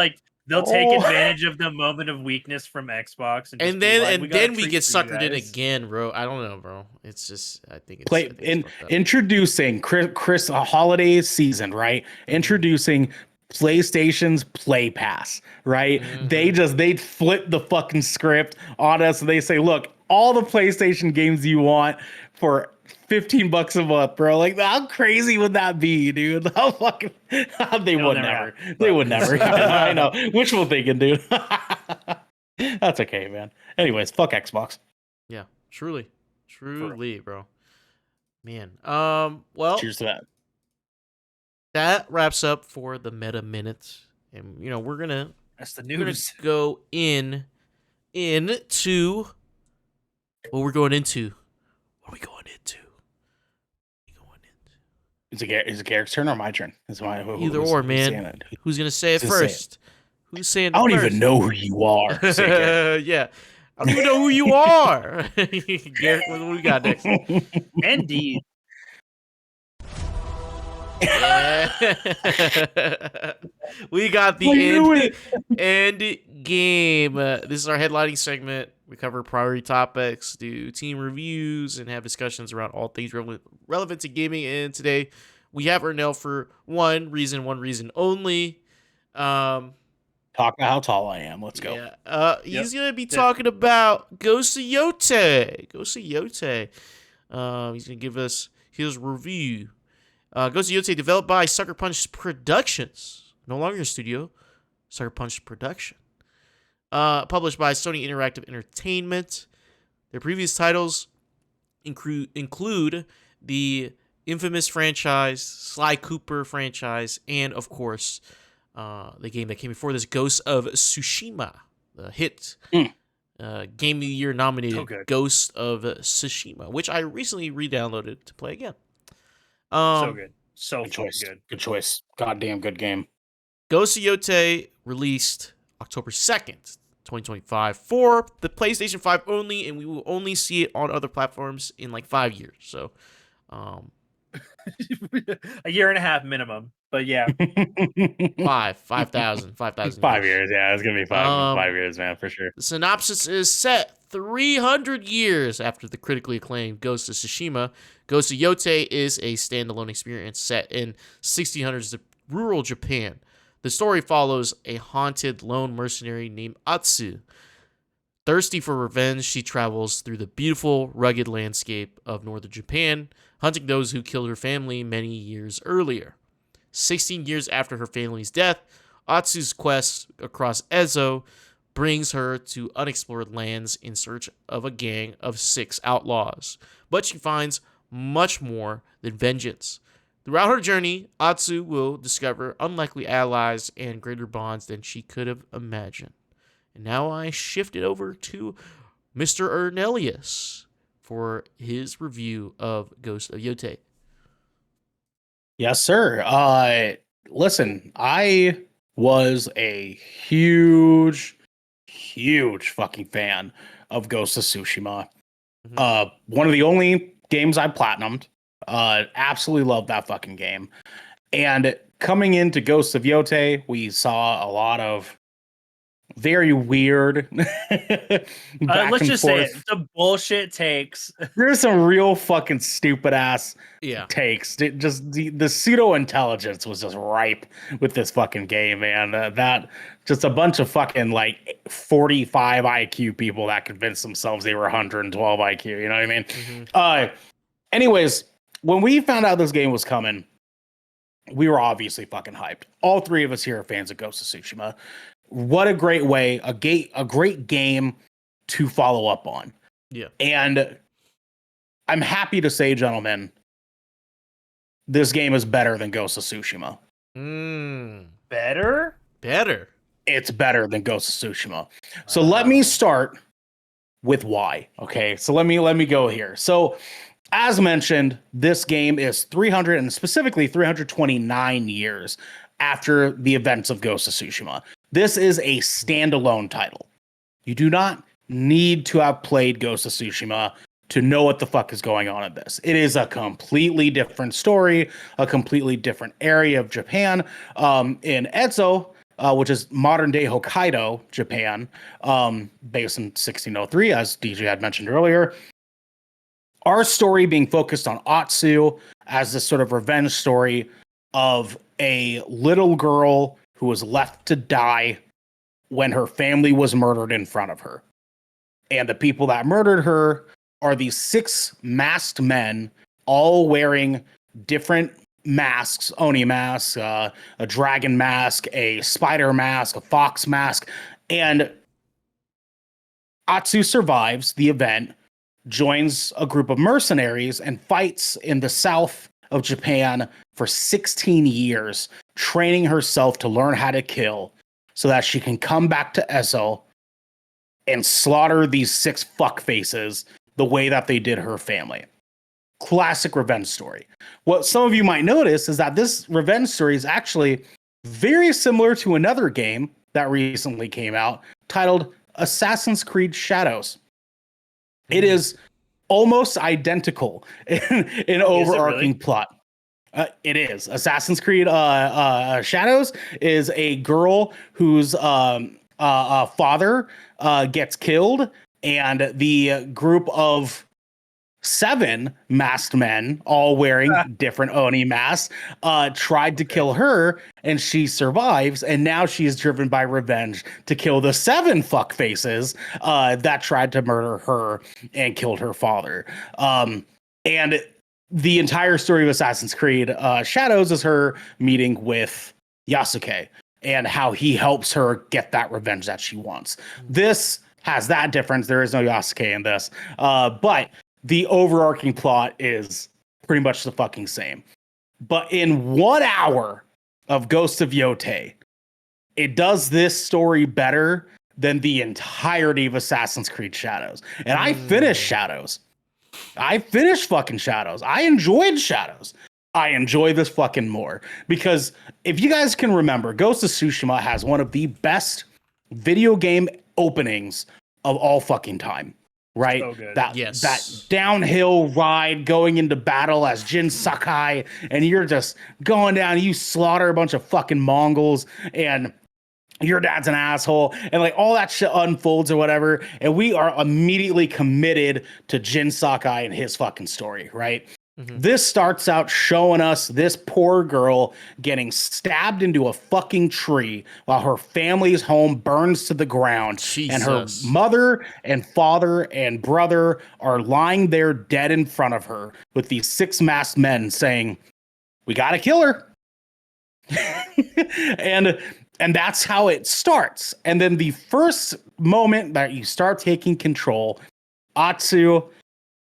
they'll take advantage of the moment of weakness from Xbox, and then we get suckered in again, bro. I don't know, bro. It's just I think it's introducing Chris a holiday season, right? Introducing PlayStation's Play Pass, right? They flip the fucking script on us, and they say, "Look, all the PlayStation games you want for $15 a month, bro." Like, how crazy would that be, dude? How fucking they would never. They would never. I know. Wishful thinking, dude. That's okay, man. Anyways, fuck Xbox. Yeah, truly, bro. Man. Well, cheers to that. That wraps up for the Meta Minute, and we're gonna. That's the news. Go into what we're going into. What are we going into? Is it Garrick's turn or my turn? Either or, man. Who's gonna say it first? Who's saying it first? I don't even know who you are. Yeah. I don't even know who you are. Garrick, what do we got next? Indeed. Yeah. We got the end game. This is our headlining segment. We cover priority topics, do team reviews, and have discussions around all things relevant to gaming. And today we have Ernell for one reason only. Talk about how tall I am. Let's go. Yeah. He's gonna be talking about Ghost of Yotei. He's gonna give us his review. Ghost of Yotei, developed by Sucker Punch Productions, no longer a studio. Sucker Punch Production. Published by Sony Interactive Entertainment. Their previous titles include the infamous franchise, Sly Cooper franchise, and of course, the game that came before this, Ghost of Tsushima, the hit Game of the Year nominated Ghost of Tsushima, which I recently re-downloaded to play again. So good. Good choice. Goddamn good game. Ghost of Yotei released October 2nd, 2025 for the PlayStation 5 only, and we will only see it on other platforms in like 5 years. So, A year and a half minimum, but yeah. 5,000 5 years. years. Yeah, it's gonna be Um, 5 years, man, for sure. The synopsis is set 300 years after the critically acclaimed Ghost of Tsushima. Ghost of Yotei is a standalone experience set in 1600s rural Japan. The story follows a haunted lone mercenary named Atsu. Thirsty for revenge, she travels through the beautiful, rugged landscape of northern Japan, hunting those who killed her family many years earlier. 16 years after her family's death, Atsu's quest across Ezo brings her to unexplored lands in search of a gang of 6 outlaws. But she finds much more than vengeance. Throughout her journey, Atsu will discover unlikely allies and greater bonds than she could have imagined. And now I shift it over to Mr. Ernellius for his review of Ghost of Yotei. Yes, sir. Listen, I was a huge fucking fan of Ghost of Tsushima. One of the only games I platinumed. Absolutely love that fucking game. And coming into Ghost of Yotei, we saw a lot of very weird back Let's and just say forth. it. The bullshit takes. There's some real fucking stupid ass Yeah. takes. Just the pseudo intelligence was just ripe with this fucking game, man. That just a bunch of fucking like 45 IQ people that convinced themselves they were 112 IQ. You know what I mean? Mm-hmm. Anyways, when we found out this game was coming, we were obviously fucking hyped. All three of us here are fans of Ghost of Tsushima. What a great way, a great game to follow up on. Yeah. And I'm happy to say, gentlemen, this game is better than Ghost of Tsushima. Better? It's better than Ghost of Tsushima. So let me start with why. Okay, so let me go here. So as mentioned, this game is 300 and specifically 329 years after the events of Ghost of Tsushima. This is a standalone title. You do not need to have played Ghost of Tsushima to know what the fuck is going on in this. It is a completely different story, a completely different area of Japan. In Ezo, which is modern day Hokkaido, Japan, based in 1603, as DJ had mentioned earlier. Our story being focused on Atsu as this sort of revenge story of a little girl who was left to die when her family was murdered in front of her. And the people that murdered her are these 6 masked men, all wearing different masks, Oni mask, a dragon mask, a spider mask, a fox mask. And Atsu survives the event, joins a group of mercenaries, and fights in the south of Japan for 16 years, training herself to learn how to kill so that she can come back to Ezo and slaughter these 6 fuckfaces the way that they did her family. Classic revenge story. What some of you might notice is that this revenge story is actually very similar to another game that recently came out titled Assassin's Creed Shadows. It is almost identical in overarching plot. It is. Assassin's Creed Shadows is a girl whose father gets killed, and the group of 7 masked men, all wearing different Oni masks, tried to kill her, and she survives, and now she is driven by revenge to kill the 7 fuckfaces that tried to murder her and killed her father. And the entire story of Assassin's Creed Shadows is her meeting with Yasuke and how he helps her get that revenge that she wants. This has that difference. There is no Yasuke in this, but the overarching plot is pretty much the fucking same. But in 1 hour of Ghost of Yotei, it does this story better than the entirety of Assassin's Creed Shadows. And I finished Shadows. I finished fucking Shadows. I enjoyed Shadows. I enjoy this fucking more. Because if you guys can remember, Ghost of Tsushima has one of the best video game openings of all fucking time. Right? So good. That downhill ride going into battle as Jin Sakai, and you're just going down, you slaughter a bunch of fucking Mongols, and your dad's an asshole, and like all that shit unfolds or whatever, and we are immediately committed to Jin Sakai and his fucking story, right? This starts out showing us this poor girl getting stabbed into a fucking tree while her family's home burns to the ground. Jesus. And her mother and father and brother are lying there dead in front of her with these 6 masked men saying, "We gotta kill her." and that's how it starts. And then the first moment that you start taking control, Atsu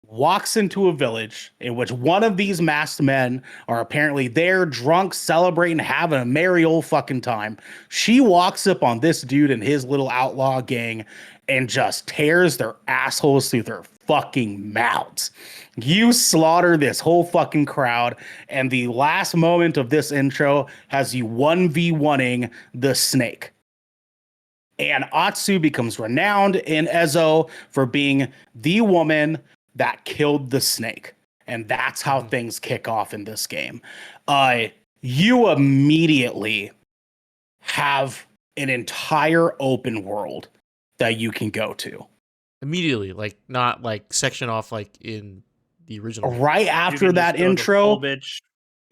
walks into a village in which one of these masked men are apparently there, drunk, celebrating, having a merry old fucking time. She walks up on this dude and his little outlaw gang and just tears their assholes through their fucking mouths. You slaughter this whole fucking crowd, and the last moment of this intro has you 1v1ing the snake. And Atsu becomes renowned in Ezo for being the woman that killed the snake. And that's how things kick off in this game. You immediately have an entire open world that you can go to. Immediately, like not like section off like in the original. Right after that intro,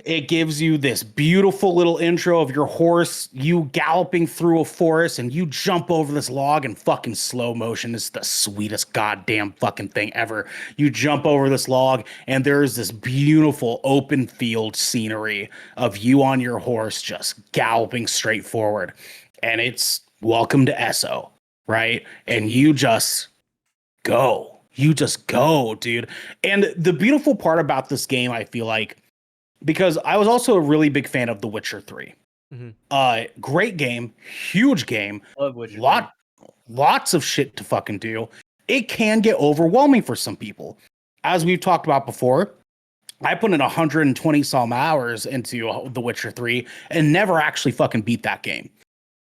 it gives you this beautiful little intro of your horse, you galloping through a forest, and you jump over this log in fucking slow motion. It's the sweetest goddamn fucking thing ever. You jump over this log, and there's this beautiful open field scenery of you on your horse just galloping straight forward. And it's welcome to Esso, right? And you just go. You just go, dude. And the beautiful part about this game, I feel like, because I was also a really big fan of The Witcher 3. Great game, huge game, Love Witcher. Lots of shit to fucking do. It can get overwhelming for some people. As we've talked about before, I put in 120 some hours into The Witcher 3 and never actually fucking beat that game.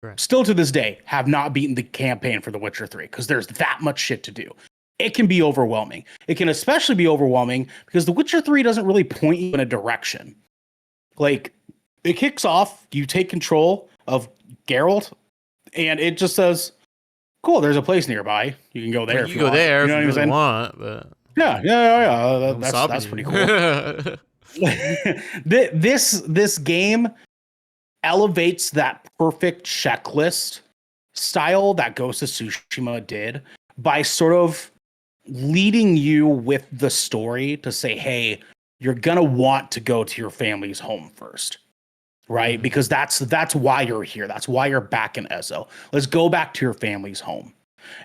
Right. Still to this day, have not beaten the campaign for The Witcher 3 because there's that much shit to do. It can be overwhelming. It can especially be overwhelming because The Witcher 3 doesn't really point you in a direction. Like, it kicks off, you take control of Geralt, and it just says, cool, there's a place nearby. You can go there. Well, you go there if you know what really want, but yeah. That's pretty cool. This game elevates that perfect checklist style that Ghost of Tsushima did by sort of leading you with the story to say, hey, you're gonna want to go to your family's home first, right? Because that's why you're here. That's why you're back in Ezo. Let's go back to your family's home.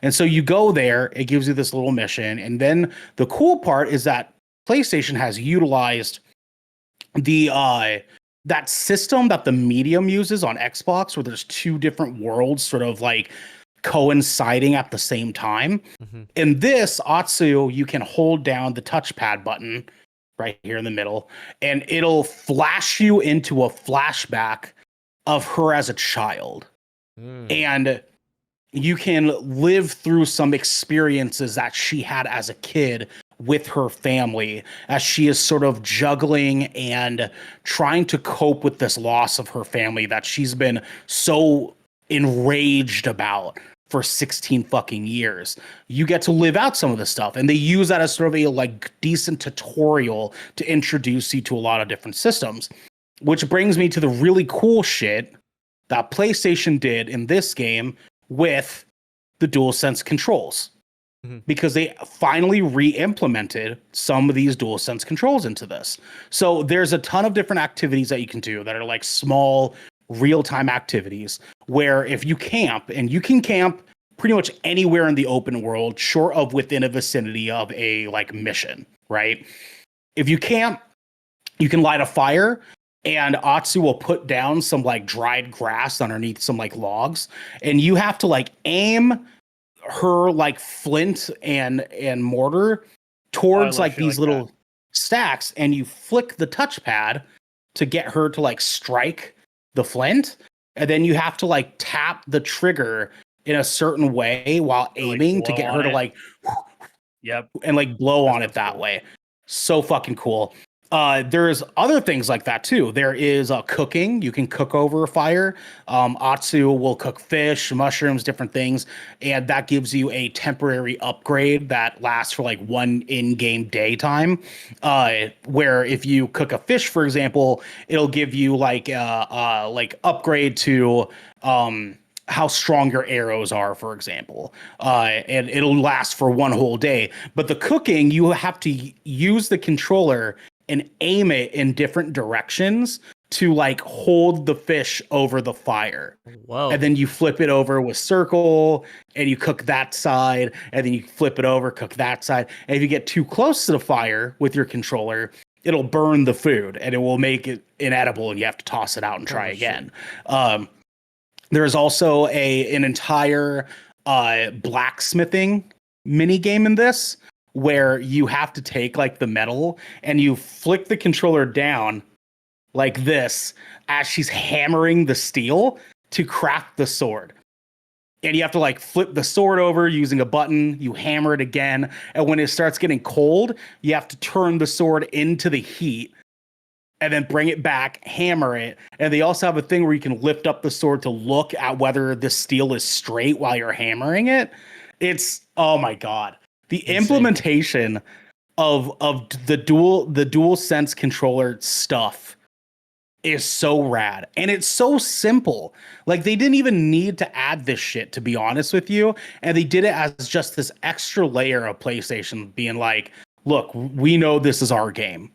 And so you go there, it gives you this little mission. And then the cool part is that PlayStation has utilized the that system that the Medium uses on Xbox, where there's 2 different worlds sort of like coinciding at the same time. In this, Atsu, you can hold down the touchpad button right here in the middle, and it'll flash you into a flashback of her as a child. And you can live through some experiences that she had as a kid with her family as she is sort of juggling and trying to cope with this loss of her family that she's been so enraged about for 16 fucking years. You get to live out some of this stuff, and they use that as sort of a like decent tutorial to introduce you to a lot of different systems, which brings me to the really cool shit that PlayStation did in this game with the DualSense controls, because they finally re-implemented some of these DualSense controls into this. So there's a ton of different activities that you can do that are like small real-time activities where if you camp, and you can camp pretty much anywhere in the open world short of within a vicinity of a like mission, right? If you camp, you can light a fire, and Atsu will put down some like dried grass underneath some like logs, and you have to like aim her like flint and mortar towards like these little stacks, and you flick the touchpad to get her to like strike the flint, and then you have to like tap the trigger in a certain way while To, like, aiming to blow get her on to it. like Yep. and like blow That on it sounds that cool. way. So fucking cool. There's other things like that too. There is cooking. You can cook over a fire. Atsu will cook fish, mushrooms, different things, and that gives you a temporary upgrade that lasts for like one in-game daytime. Where if you cook a fish, for example, it'll give you like upgrade to how strong your arrows are, for example, and it'll last for one whole day. But the cooking, you have to use the controller and aim it in different directions to like hold the fish over the fire. Whoa. And then you flip it over with circle and you cook that side, and then you flip it over, cook that side. And if you get too close to the fire with your controller, it'll burn the food and it will make it inedible and you have to toss it out and try Oh, shit. again. There's also an entire blacksmithing mini game in this where you have to take like the metal and you flick the controller down like this as she's hammering the steel to craft the sword. And you have to like flip the sword over using a button. You hammer it again. And when it starts getting cold, you have to turn the sword into the heat and then bring it back, hammer it. And they also have a thing where you can lift up the sword to look at whether the steel is straight while you're hammering it. It's, oh my God. The Insane. implementation of the dual sense controller stuff is so rad, and it's so simple. Like, they didn't even need to add this shit, to be honest with you, and they did it as just this extra layer of PlayStation being like, look, we know this is our game.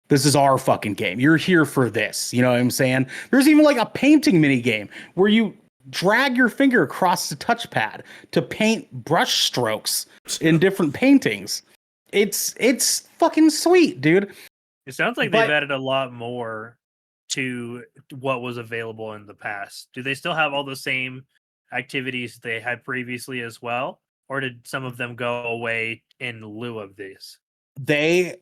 This is our fucking game. You're here for this. You know what I'm saying? There's even like a painting mini game where you drag your finger across the touchpad to paint brush strokes in different paintings. It's fucking sweet, dude. It sounds like But- they've added a lot more to what was available in the past. Do they still have all the same activities they had previously as well? Or did some of them go away in lieu of these? They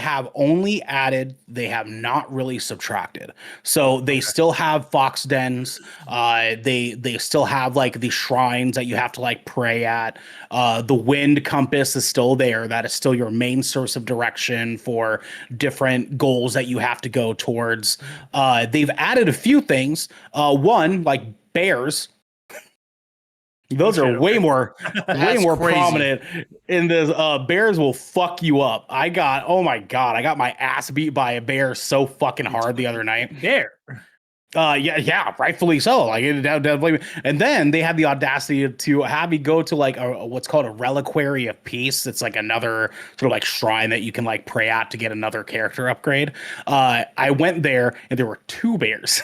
have only added, they have not really subtracted. So they Okay. still have fox dens. They still have like the shrines that you have to like pray at. The wind compass is still there. That is still your main source of direction for different goals that you have to go towards. They've added a few things. One, like bears. Those Oh, are shit, way okay. more That's crazy. prominent in this. Bears will fuck you up. Oh my God, I got my ass beat by a bear so fucking hard the other night. There. Yeah, rightfully so. Like, definitely. And then they had the audacity to have me go to like what's called a reliquary of peace. It's like another sort of like shrine that you can like pray at to get another character upgrade. I went there and there were two bears.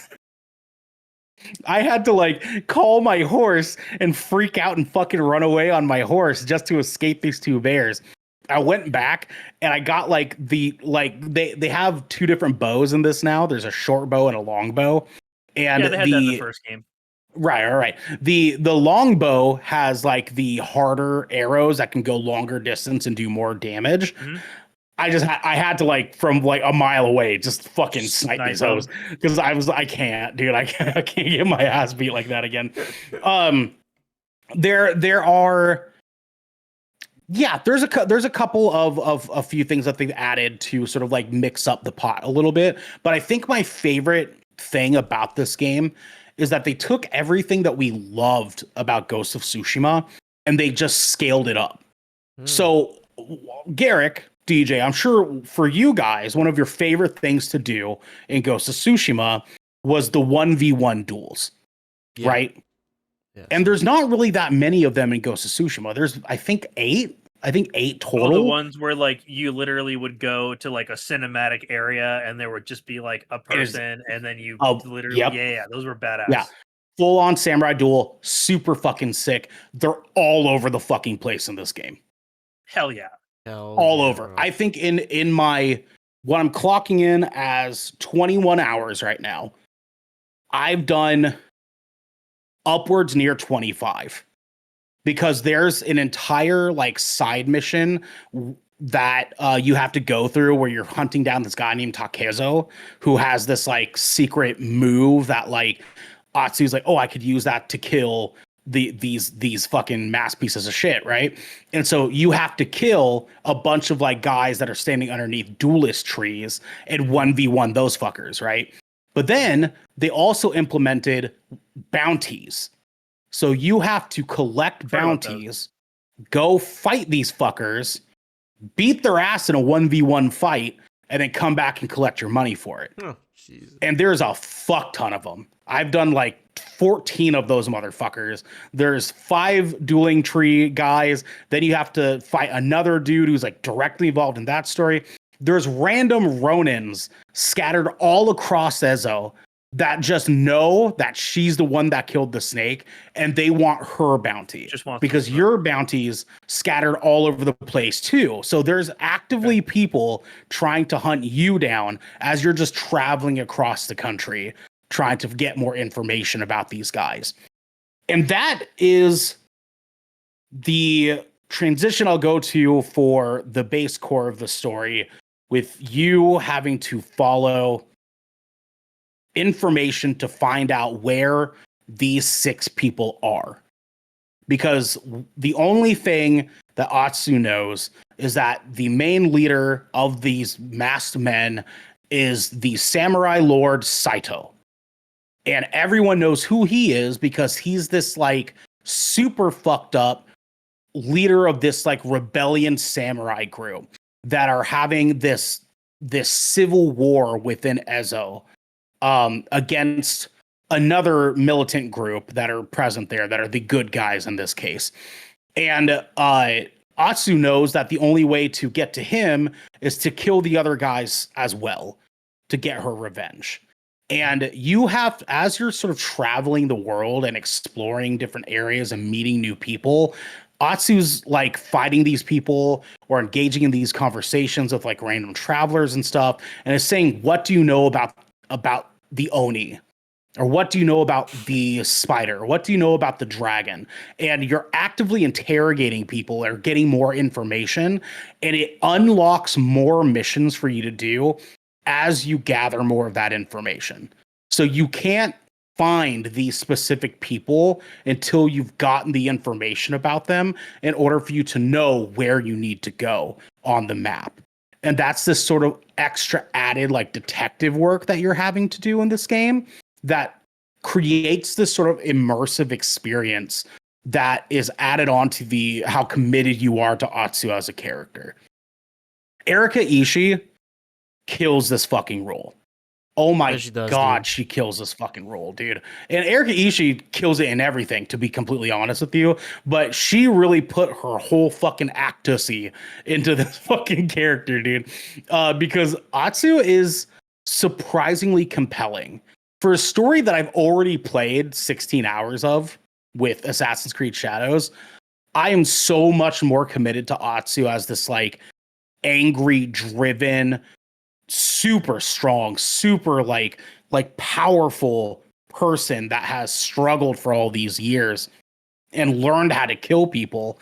I had to like call my horse and freak out and fucking run away on my horse just to escape these two bears. I went back and I got like they have two different bows in this now. There's a short bow and a long bow. And Yeah, they had that in the first game. Right. The long bow has like the harder arrows that can go longer distance and do more damage. Mhm. I had to like from like a mile away just fucking snipe Snipe these hoes because I can't, dude. I can't get my ass beat like that again. There are. Yeah, there's a couple of a few things that they've added to sort of like mix up the pot a little bit. But I think my favorite thing about this game is that they took everything that we loved about Ghost of Tsushima and they just scaled it up. So, Garrick, DJ, I'm sure for you guys, one of your favorite things to do in Ghost of Tsushima was the 1v1 duels, Yeah. right? Yes. And there's not really that many of them in Ghost of Tsushima. There's, I think, eight total. Oh, the ones where like you literally would go to like a cinematic area and there would just be like a person and then you literally yep. yeah, those were badass. Yeah. Full on samurai duel, super fucking sick. They're all over the fucking place in this game. Hell yeah. All over. I think in my what I'm clocking in as 21 hours right now, I've done upwards near 25 because there's an entire like side mission that you have to go through where you're hunting down this guy named Takezo who has this like secret move that like Atsu's like, oh, I could use that to kill these fucking mass pieces of shit, right? And so you have to kill a bunch of like guys that are standing underneath duelist trees and 1v1 those fuckers, right? But then they also implemented bounties. So you have to collect bounties, go fight these fuckers, beat their ass in a 1v1 fight, and then come back and collect your money for it. Oh, Jesus. And there's a fuck ton of them. I've done like 14 of those motherfuckers. There's 5 dueling tree guys. Then you have to fight another dude who's like directly involved in that story. There's random Ronins scattered all across Ezo that just know that she's the one that killed the snake and they want her bounty because your bounties scattered all over the place too. So there's actively people trying to hunt you down as you're just traveling across the country trying to get more information about these guys. And that is the transition I'll go to for the base core of the story, with you having to follow information to find out where these 6 people are. Because the only thing that Atsu knows is that the main leader of these masked men is the samurai lord Saito. And everyone knows who he is because he's this like super fucked up leader of this like rebellion samurai group that are having this civil war within Ezo against another militant group that are present there that are the good guys in this case. And Atsu knows that the only way to get to him is to kill the other guys as well to get her revenge. And you have, as you're sort of traveling the world and exploring different areas and meeting new people, Atsu's like fighting these people or engaging in these conversations with like random travelers and stuff, and is saying, what do you know about the Oni? Or what do you know about the spider? What do you know about the dragon? And you're actively interrogating people or getting more information, and it unlocks more missions for you to do as you gather more of that information. So you can't find these specific people until you've gotten the information about them in order for you to know where you need to go on the map. And that's this sort of extra added like detective work that you're having to do in this game that creates this sort of immersive experience that is added on to the how committed you are to Atsu as a character. Erika Ishii kills this fucking role. Oh my God, she kills this fucking role, dude. And Erika Ishii kills it in everything, to be completely honest with you. But she really put her whole fucking actusy into this fucking character, dude. Because Atsu is surprisingly compelling. For a story that I've already played 16 hours of with Assassin's Creed Shadows, I am so much more committed to Atsu as this like angry, driven, super strong, super like powerful person that has struggled for all these years and learned how to kill people.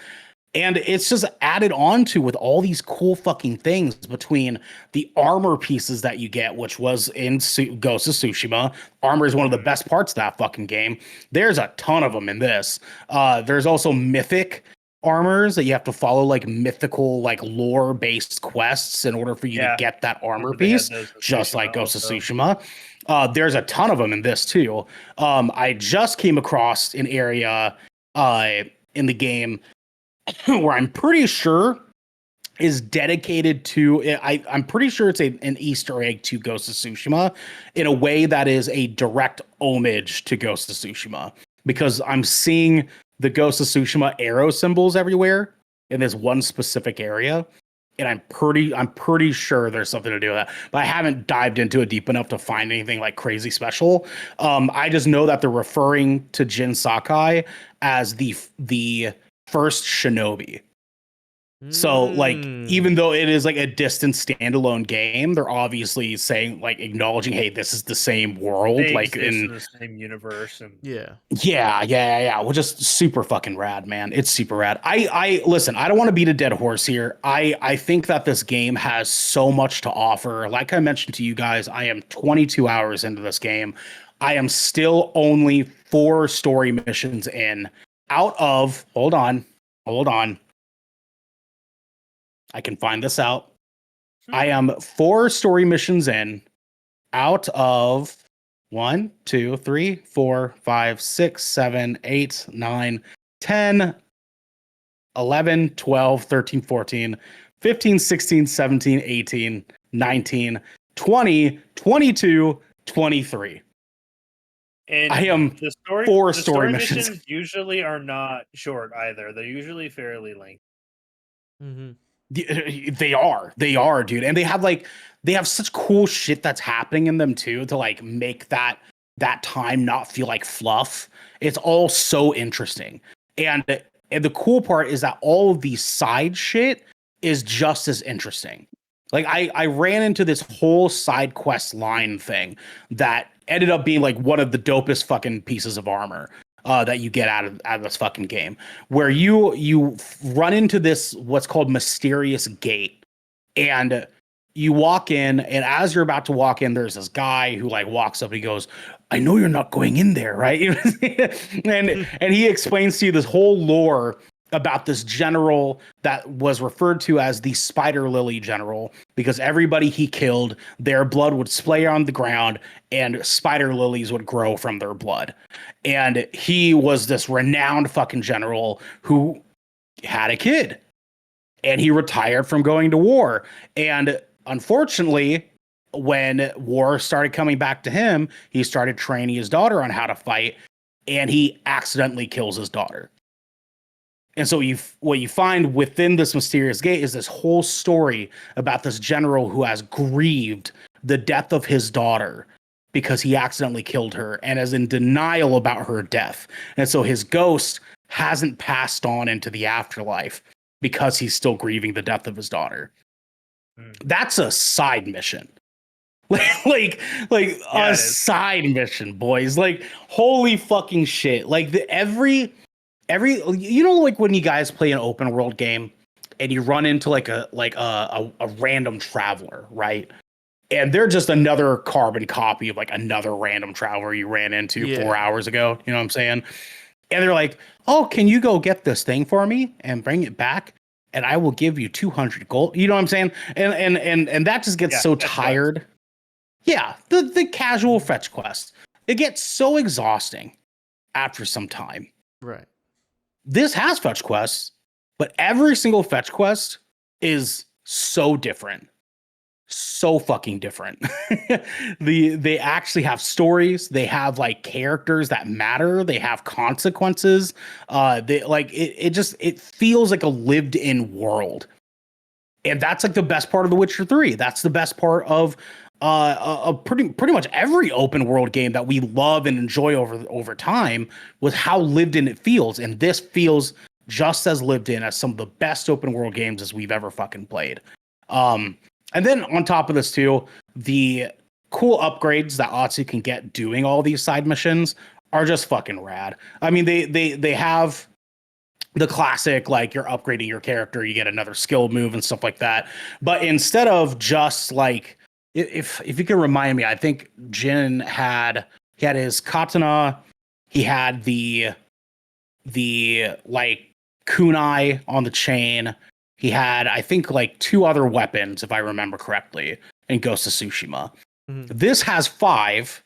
And it's just added on to with all these cool fucking things between the armor pieces that you get, which was in Ghost of Tsushima. Armor is one of the best parts of that fucking game. There's a ton of them in this. There's also mythic armors that you have to follow like mythical like lore based quests in order for you to get that armor piece, just like Ghost of Tsushima. There's a ton of them in this too. I just came across an area in the game where I'm pretty sure is dedicated to I'm pretty sure it's an Easter egg to Ghost of Tsushima in a way that is a direct homage to Ghost of Tsushima, because I'm seeing the Ghost of Tsushima arrow symbols everywhere in this one specific area. And I'm pretty sure there's something to do with that, but I haven't dived into it deep enough to find anything like crazy special. I just know that they're referring to Jin Sakai as the first shinobi. So like, even though it is like a distant standalone game, they're obviously saying like acknowledging, hey, this is the same world, they like in the same universe. And yeah. Well, just super fucking rad, man. It's super rad. I listen, I don't want to beat a dead horse here. I think that this game has so much to offer. Like I mentioned to you guys, I am 22 hours into this game. I am still only 4 story missions in. hold on. I can find this out. I am 4 story missions in out of 1, 2, 3, 4, 5, 6, 7, 8, 9, 10, 11, 12, 13, 14, 15, 16, 17, 18, 19, 20, 22, 23. And I am the story 4 the story missions. usually are not short either. They're usually fairly lengthy. Mm-hmm. They are, dude. And they have such cool shit that's happening in them too to like make that time not feel like fluff. It's all so interesting. And the cool part is that all of the side shit is just as interesting. Like I ran into this whole side quest line thing that ended up being like one of the dopest fucking pieces of armor that you get out of this fucking game, where you run into this what's called mysterious gate, and you walk in, and as you're about to walk in, there's this guy who like walks up and he goes, I know you're not going in there, right? And he explains to you this whole lore about this general that was referred to as the Spider Lily General, because everybody he killed, their blood would splay on the ground and spider lilies would grow from their blood. And he was this renowned fucking general who had a kid, and he retired from going to war. And unfortunately, when war started coming back to him, he started training his daughter on how to fight, and he accidentally kills his daughter. And so what you find within this mysterious gate is this whole story about this general who has grieved the death of his daughter because he accidentally killed her and is in denial about her death. And so his ghost hasn't passed on into the afterlife because he's still grieving the death of his daughter. That's a side mission. like Yeah, a side mission, boys. Like, holy fucking shit. Like every you know, like when you guys play an open world game and you run into like a random traveler, right? And they're just another carbon copy of like another random traveler you ran into 4 hours ago. You know what I'm saying? And they're like, oh, can you go get this thing for me and bring it back? And I will give you 200 gold. You know what I'm saying? And that just gets so tired. Quest. Yeah, the casual fetch quest. It gets so exhausting after some time. Right. This has fetch quests, but every single fetch quest is so different. So fucking different. They actually have stories. They have like characters that matter. They have consequences. They like it feels like a lived in world. And that's like the best part of The Witcher 3. That's the best part of pretty much every open world game that we love and enjoy over time, with how lived in it feels. And this feels just as lived in as some of the best open world games as we've ever fucking played. And then on top of this too, the cool upgrades that Atsu can get doing all these side missions are just fucking rad. I mean, they have the classic, like, you're upgrading your character, you get another skill move and stuff like that. But instead of just like, if you can remind me, I think Jin had his katana, he had the like kunai on the chain. He had, I think, like 2 other weapons, if I remember correctly, in Ghost of Tsushima. Mm-hmm. This has 5,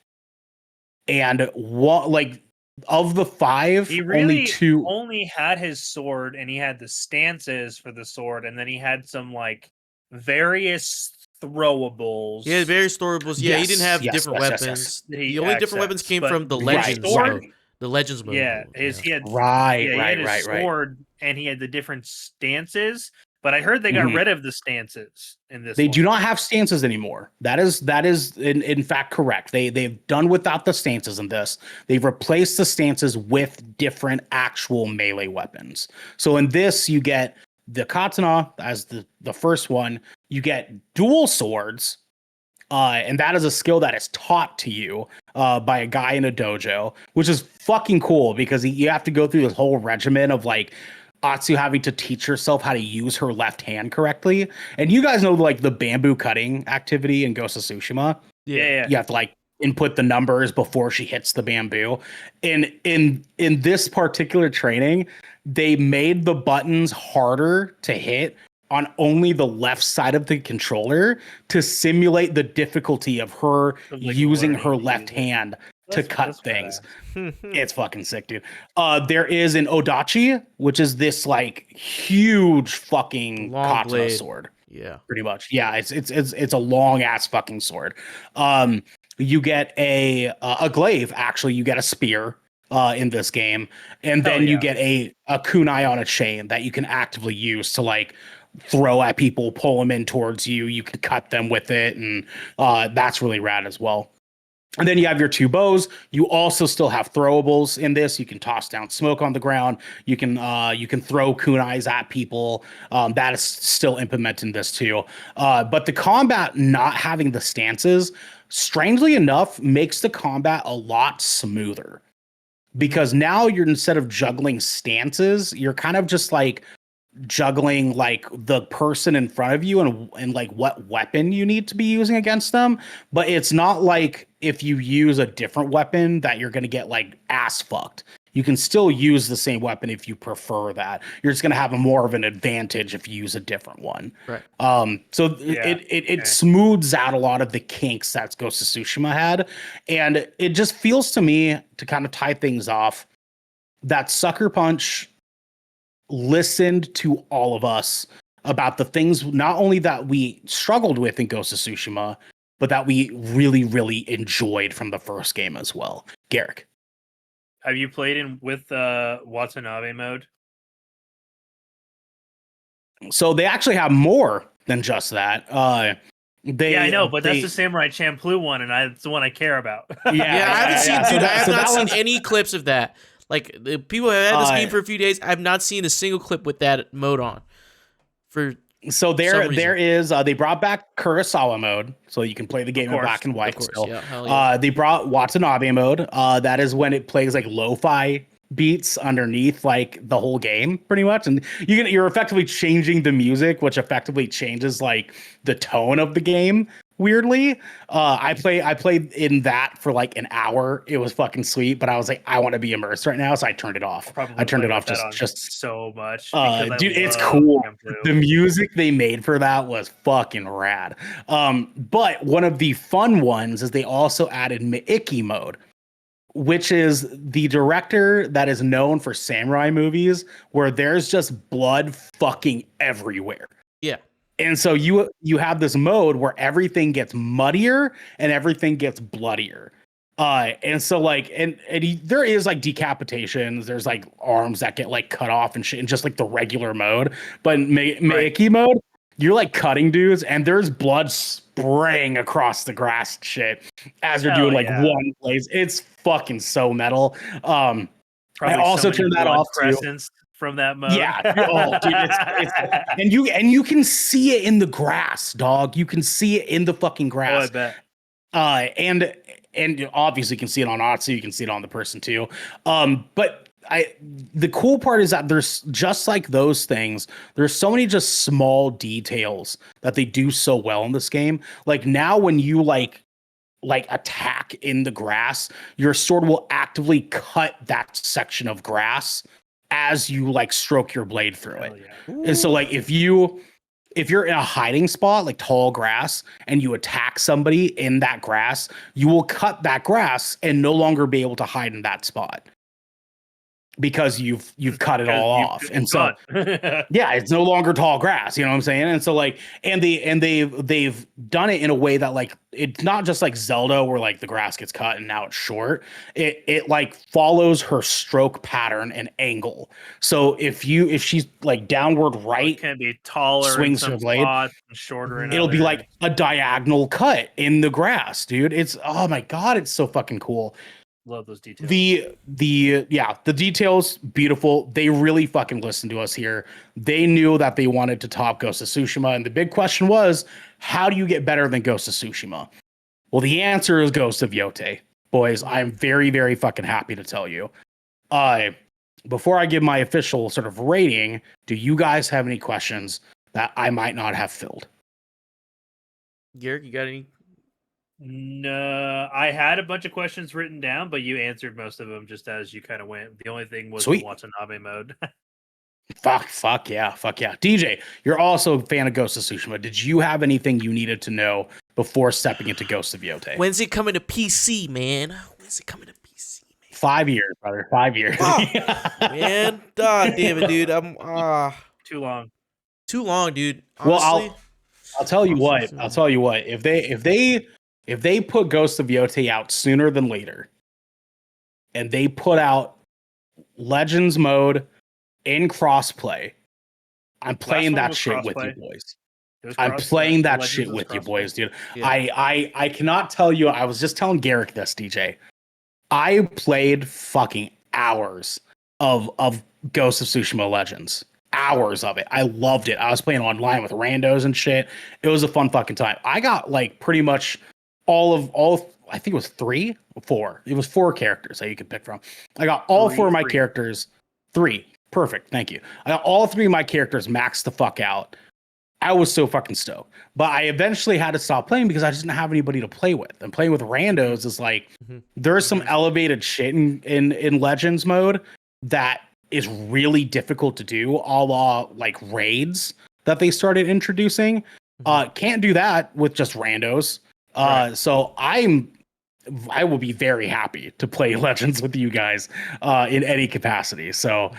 and what, like, of the 5, he really only 2 only had his sword, and he had the stances for the sword, and then he had some like various throwables. He had various throwables. Yeah, he didn't have different weapons. The only different weapons came from the legends. The legends mode. Yeah, he had his sword, and he had the different stances. But I heard they got rid of the stances in this. They do not have stances anymore. That is in fact correct. They've done without the stances in this. They've replaced the stances with different actual melee weapons. So in this, you get the katana as the first one. You get dual swords, and that is a skill that is taught to you by a guy in a dojo, which is fucking cool because you have to go through this whole regimen of like Atsu having to teach herself how to use her left hand correctly. And you guys know like the bamboo cutting activity in Ghost of Tsushima. Yeah. You have to like input the numbers before she hits the bamboo. And in this particular training, they made the buttons harder to hit on only the left side of the controller to simulate the difficulty of her Like using learning her to left use it. hand to cut That's things. badass. It's fucking sick, dude. There is an Odachi, which is this like huge fucking Long katana blade. sword. Yeah. Pretty much. Yeah, it's a long ass fucking sword. You get a glaive, actually, you get a spear in this game, and Hell then you yeah. get a kunai on a chain that you can actively use to like throw at people, pull them in towards you. You can cut them with it, and that's really rad as well. And then you have your two bows. You also still have throwables in this. You can toss down smoke on the ground. You can throw kunais at people. That is still implemented in this too. But the combat not having the stances, strangely enough, makes the combat a lot smoother. Because now you're, instead of juggling stances, you're kind of just like juggling like the person in front of you and like what weapon you need to be using against them. But it's not like if you use a different weapon that you're going to get like ass fucked. You can still use the same weapon if you prefer that. You're just going to have a more of an advantage if you use a different one. Right. So Yeah. it smooths out a lot of the kinks that Ghost of Tsushima had. And it just feels to me, to kind of tie things off, that Sucker Punch listened to all of us about the things not only that we struggled with in Ghost of Tsushima, but that we really, really enjoyed from the first game as well. Garrick. Have you played in with Watanabe mode? So they actually have more than just that. Yeah, I know, but that's the Samurai Champloo one, and it's the one I care about. Yeah, I haven't seen, yeah. dude. I have So not that seen one's- any clips of that. Like the people have had this game for a few days. I've not seen a single clip with that mode on. So there reason. is they brought back Kurosawa mode, so you can play the game in black and white. Of course, still. yeah, hell yeah. They brought Watanabe mode. That is when it plays like lo-fi beats underneath like the whole game, pretty much, and you're effectively changing the music, which effectively changes like the tone of the game. Weirdly, I played in that for like an hour. It was fucking sweet, but I was like, I want to be immersed right now, so I turned it off. I turned it off just so much. Dude, it's cool. The music they made for that was fucking rad. But one of the fun ones is they also added Miike mode, which is the director that is known for samurai movies where there's just blood fucking everywhere. Yeah. And so you have this mode where everything gets muddier and everything gets bloodier. And so like there is like decapitations, there's like arms that get like cut off and shit in just like the regular mode. But in Miike mode, you're like cutting dudes and there's blood spraying across the grass and shit as you're doing like one blaze. It's fucking so metal. I also turned that off too. From that mode. Yeah. Oh, dude, it's and you can see it in the grass, dog. You can see it in the fucking grass. Oh, I bet. And obviously you can see it on Otsu, you can see it on the person too. But the cool part is that there's just like those things, there's so many just small details that they do so well in this game. Like now when you like attack in the grass, your sword will actively cut that section of grass as you like stroke your blade through it. Yeah. And so like if you're in a hiding spot, like tall grass, and you attack somebody in that grass, you will cut that grass and no longer be able to hide in that spot because you've cut it all off. And so yeah, it's no longer tall grass, you know what I'm saying? And so like they've done it in a way that like it's not just like Zelda where like the grass gets cut and now it's short. It like follows her stroke pattern and angle. So if she's like downward right, it can be taller, swings her blade, and shorter. It'll be like a diagonal cut in the grass, dude. It's, oh my god, it's so fucking cool. Love those details. The details, beautiful. They really fucking listened to us here. They knew that they wanted to top Ghost of Tsushima, and the big question was, how do you get better than Ghost of Tsushima? Well, the answer is Ghost of Yotei. Boys, I'm very, very fucking happy to tell you. Before I give my official sort of rating, do you guys have any questions that I might not have filled? Garrick, you got any? No, I had a bunch of questions written down, but you answered most of them just as you kind of went. The only thing was Sweet. the Watanabe mode. Fuck yeah. DJ, you're also a fan of Ghost of Tsushima. Did you have anything you needed to know before stepping into Ghost of Yotei? When's it coming to PC, man? When's it coming to PC, man? 5 years, brother. 5 years. Man, god damn it, dude. I'm Too long. too long, dude. Well, Honestly, I'll tell you honestly, what. too I'll long. tell you what. If they put Ghost of Yotei out sooner than later, and they put out Legends mode in crossplay, I'm playing one that was shit with you crossplay. boys. It was I'm cross- playing that Legends shit was with you crossplay. boys, dude. Yeah. I cannot tell you. I was just telling Garrick this, DJ. I played fucking hours of Ghost of Tsushima Legends. Hours of it. I loved it. I was playing online with randos and shit. It was a fun fucking time. I got like pretty much all I think it was 3 or 4. It was 4 characters that you could pick from. I got all 4 of my characters. 3. Perfect. Thank you. I got all 3 of my characters maxed the fuck out. I was so fucking stoked. But I eventually had to stop playing because I just didn't have anybody to play with. And playing with randos is like there's some elevated shit in Legends mode that is really difficult to do, a la like raids that they started introducing. Can't do that with just randos. Right. So I will be very happy to play Legends with you guys in any capacity. So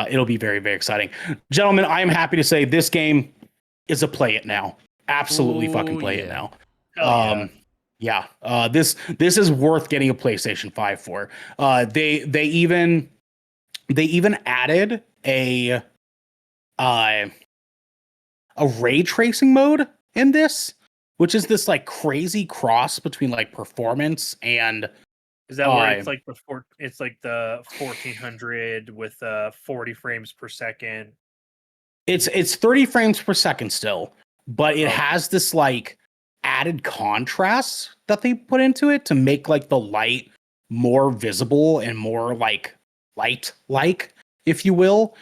it'll be very, very exciting. Gentlemen, I am happy to say this game is a play it now. Absolutely fucking play it now. Hell yeah. This is worth getting a PlayStation 5 for. They even added a ray tracing mode in this, which is this like crazy cross between like performance and Is that where it's like the 1400 with 40 frames per second? it's 30 frames per second still, but it has this like added contrast that they put into it to make like the light more visible and more like light like, if you will.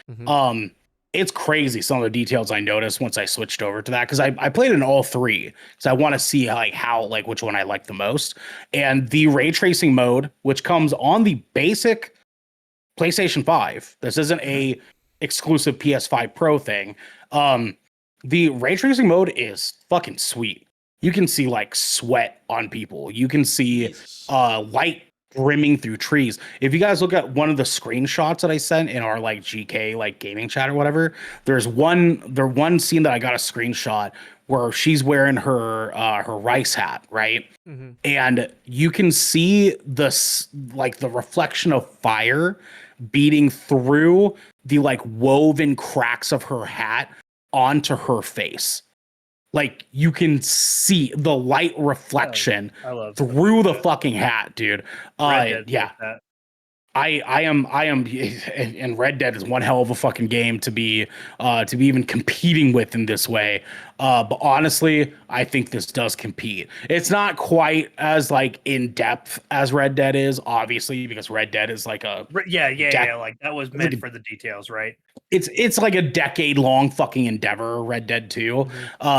It's crazy some of the details I noticed once I switched over to that, because I played in all 3 because I want to see how which one I like the most. And the ray tracing mode, which comes on the basic PlayStation 5, this isn't a exclusive PS5 Pro thing. The ray tracing mode is fucking sweet. You can see like sweat on people. You can see light brimming through trees. If you guys look at one of the screenshots that I sent in our like GK like gaming chat or whatever, there's one scene that I got a screenshot where she's wearing her rice hat, right? And you can see the reflection of fire beating through the like woven cracks of her hat onto her face. Like you can see the light reflection through the fucking hat, dude. Yeah. I am and Red Dead is one hell of a fucking game to be even competing with in this way. But honestly, I think this does compete. It's not quite as like in depth as Red Dead is, obviously, because Red Dead is like a like that was meant for the details, right? It's like a decade long fucking endeavor, Red Dead 2.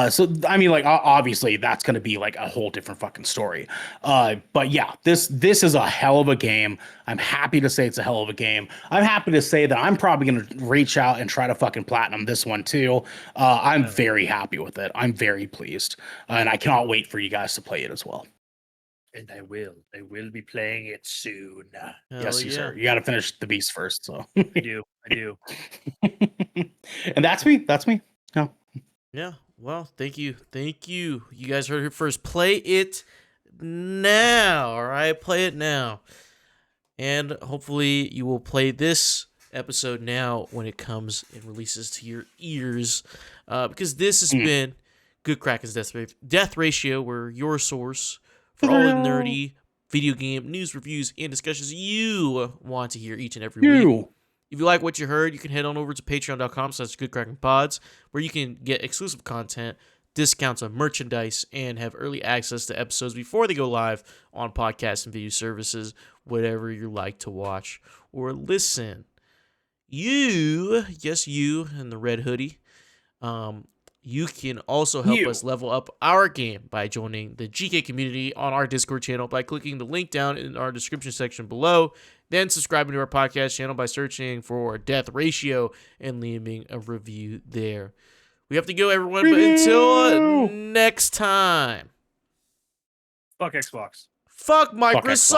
So I mean, like obviously that's gonna be like a whole different fucking story. But yeah, this is a hell of a game. I'm happy to say it's a hell of a game. I'm happy to say that I'm probably gonna reach out and try to fucking platinum this one too. I'm very happy with it. I'm very pleased, and I cannot wait for you guys to play it as well. And I will be playing it soon. Yes, sir. You got to finish the beast first. So I do. And that's me. No. Yeah. Well, thank you. You guys heard it first. Play it now. All right, play it now, and hopefully you will play this episode now when it comes and releases to your ears, because this has been Good Kraken's Death Ratio. We're your source for all the nerdy video game news, reviews, and discussions you want to hear each and every week. If you like what you heard, you can head on over to patreon.com/GoodKrakenPods, where you can get exclusive content, discounts on merchandise, and have early access to episodes before they go live on podcasts and video services, whatever you like to watch or listen. You in the red hoodie, You can also help us level up our game by joining the GK community on our Discord channel by clicking the link down in our description section below. Then subscribing to our podcast channel by searching for Death Ratio and leaving a review there. We have to go, everyone, but until next time. Fuck Xbox. Fuck Microsoft!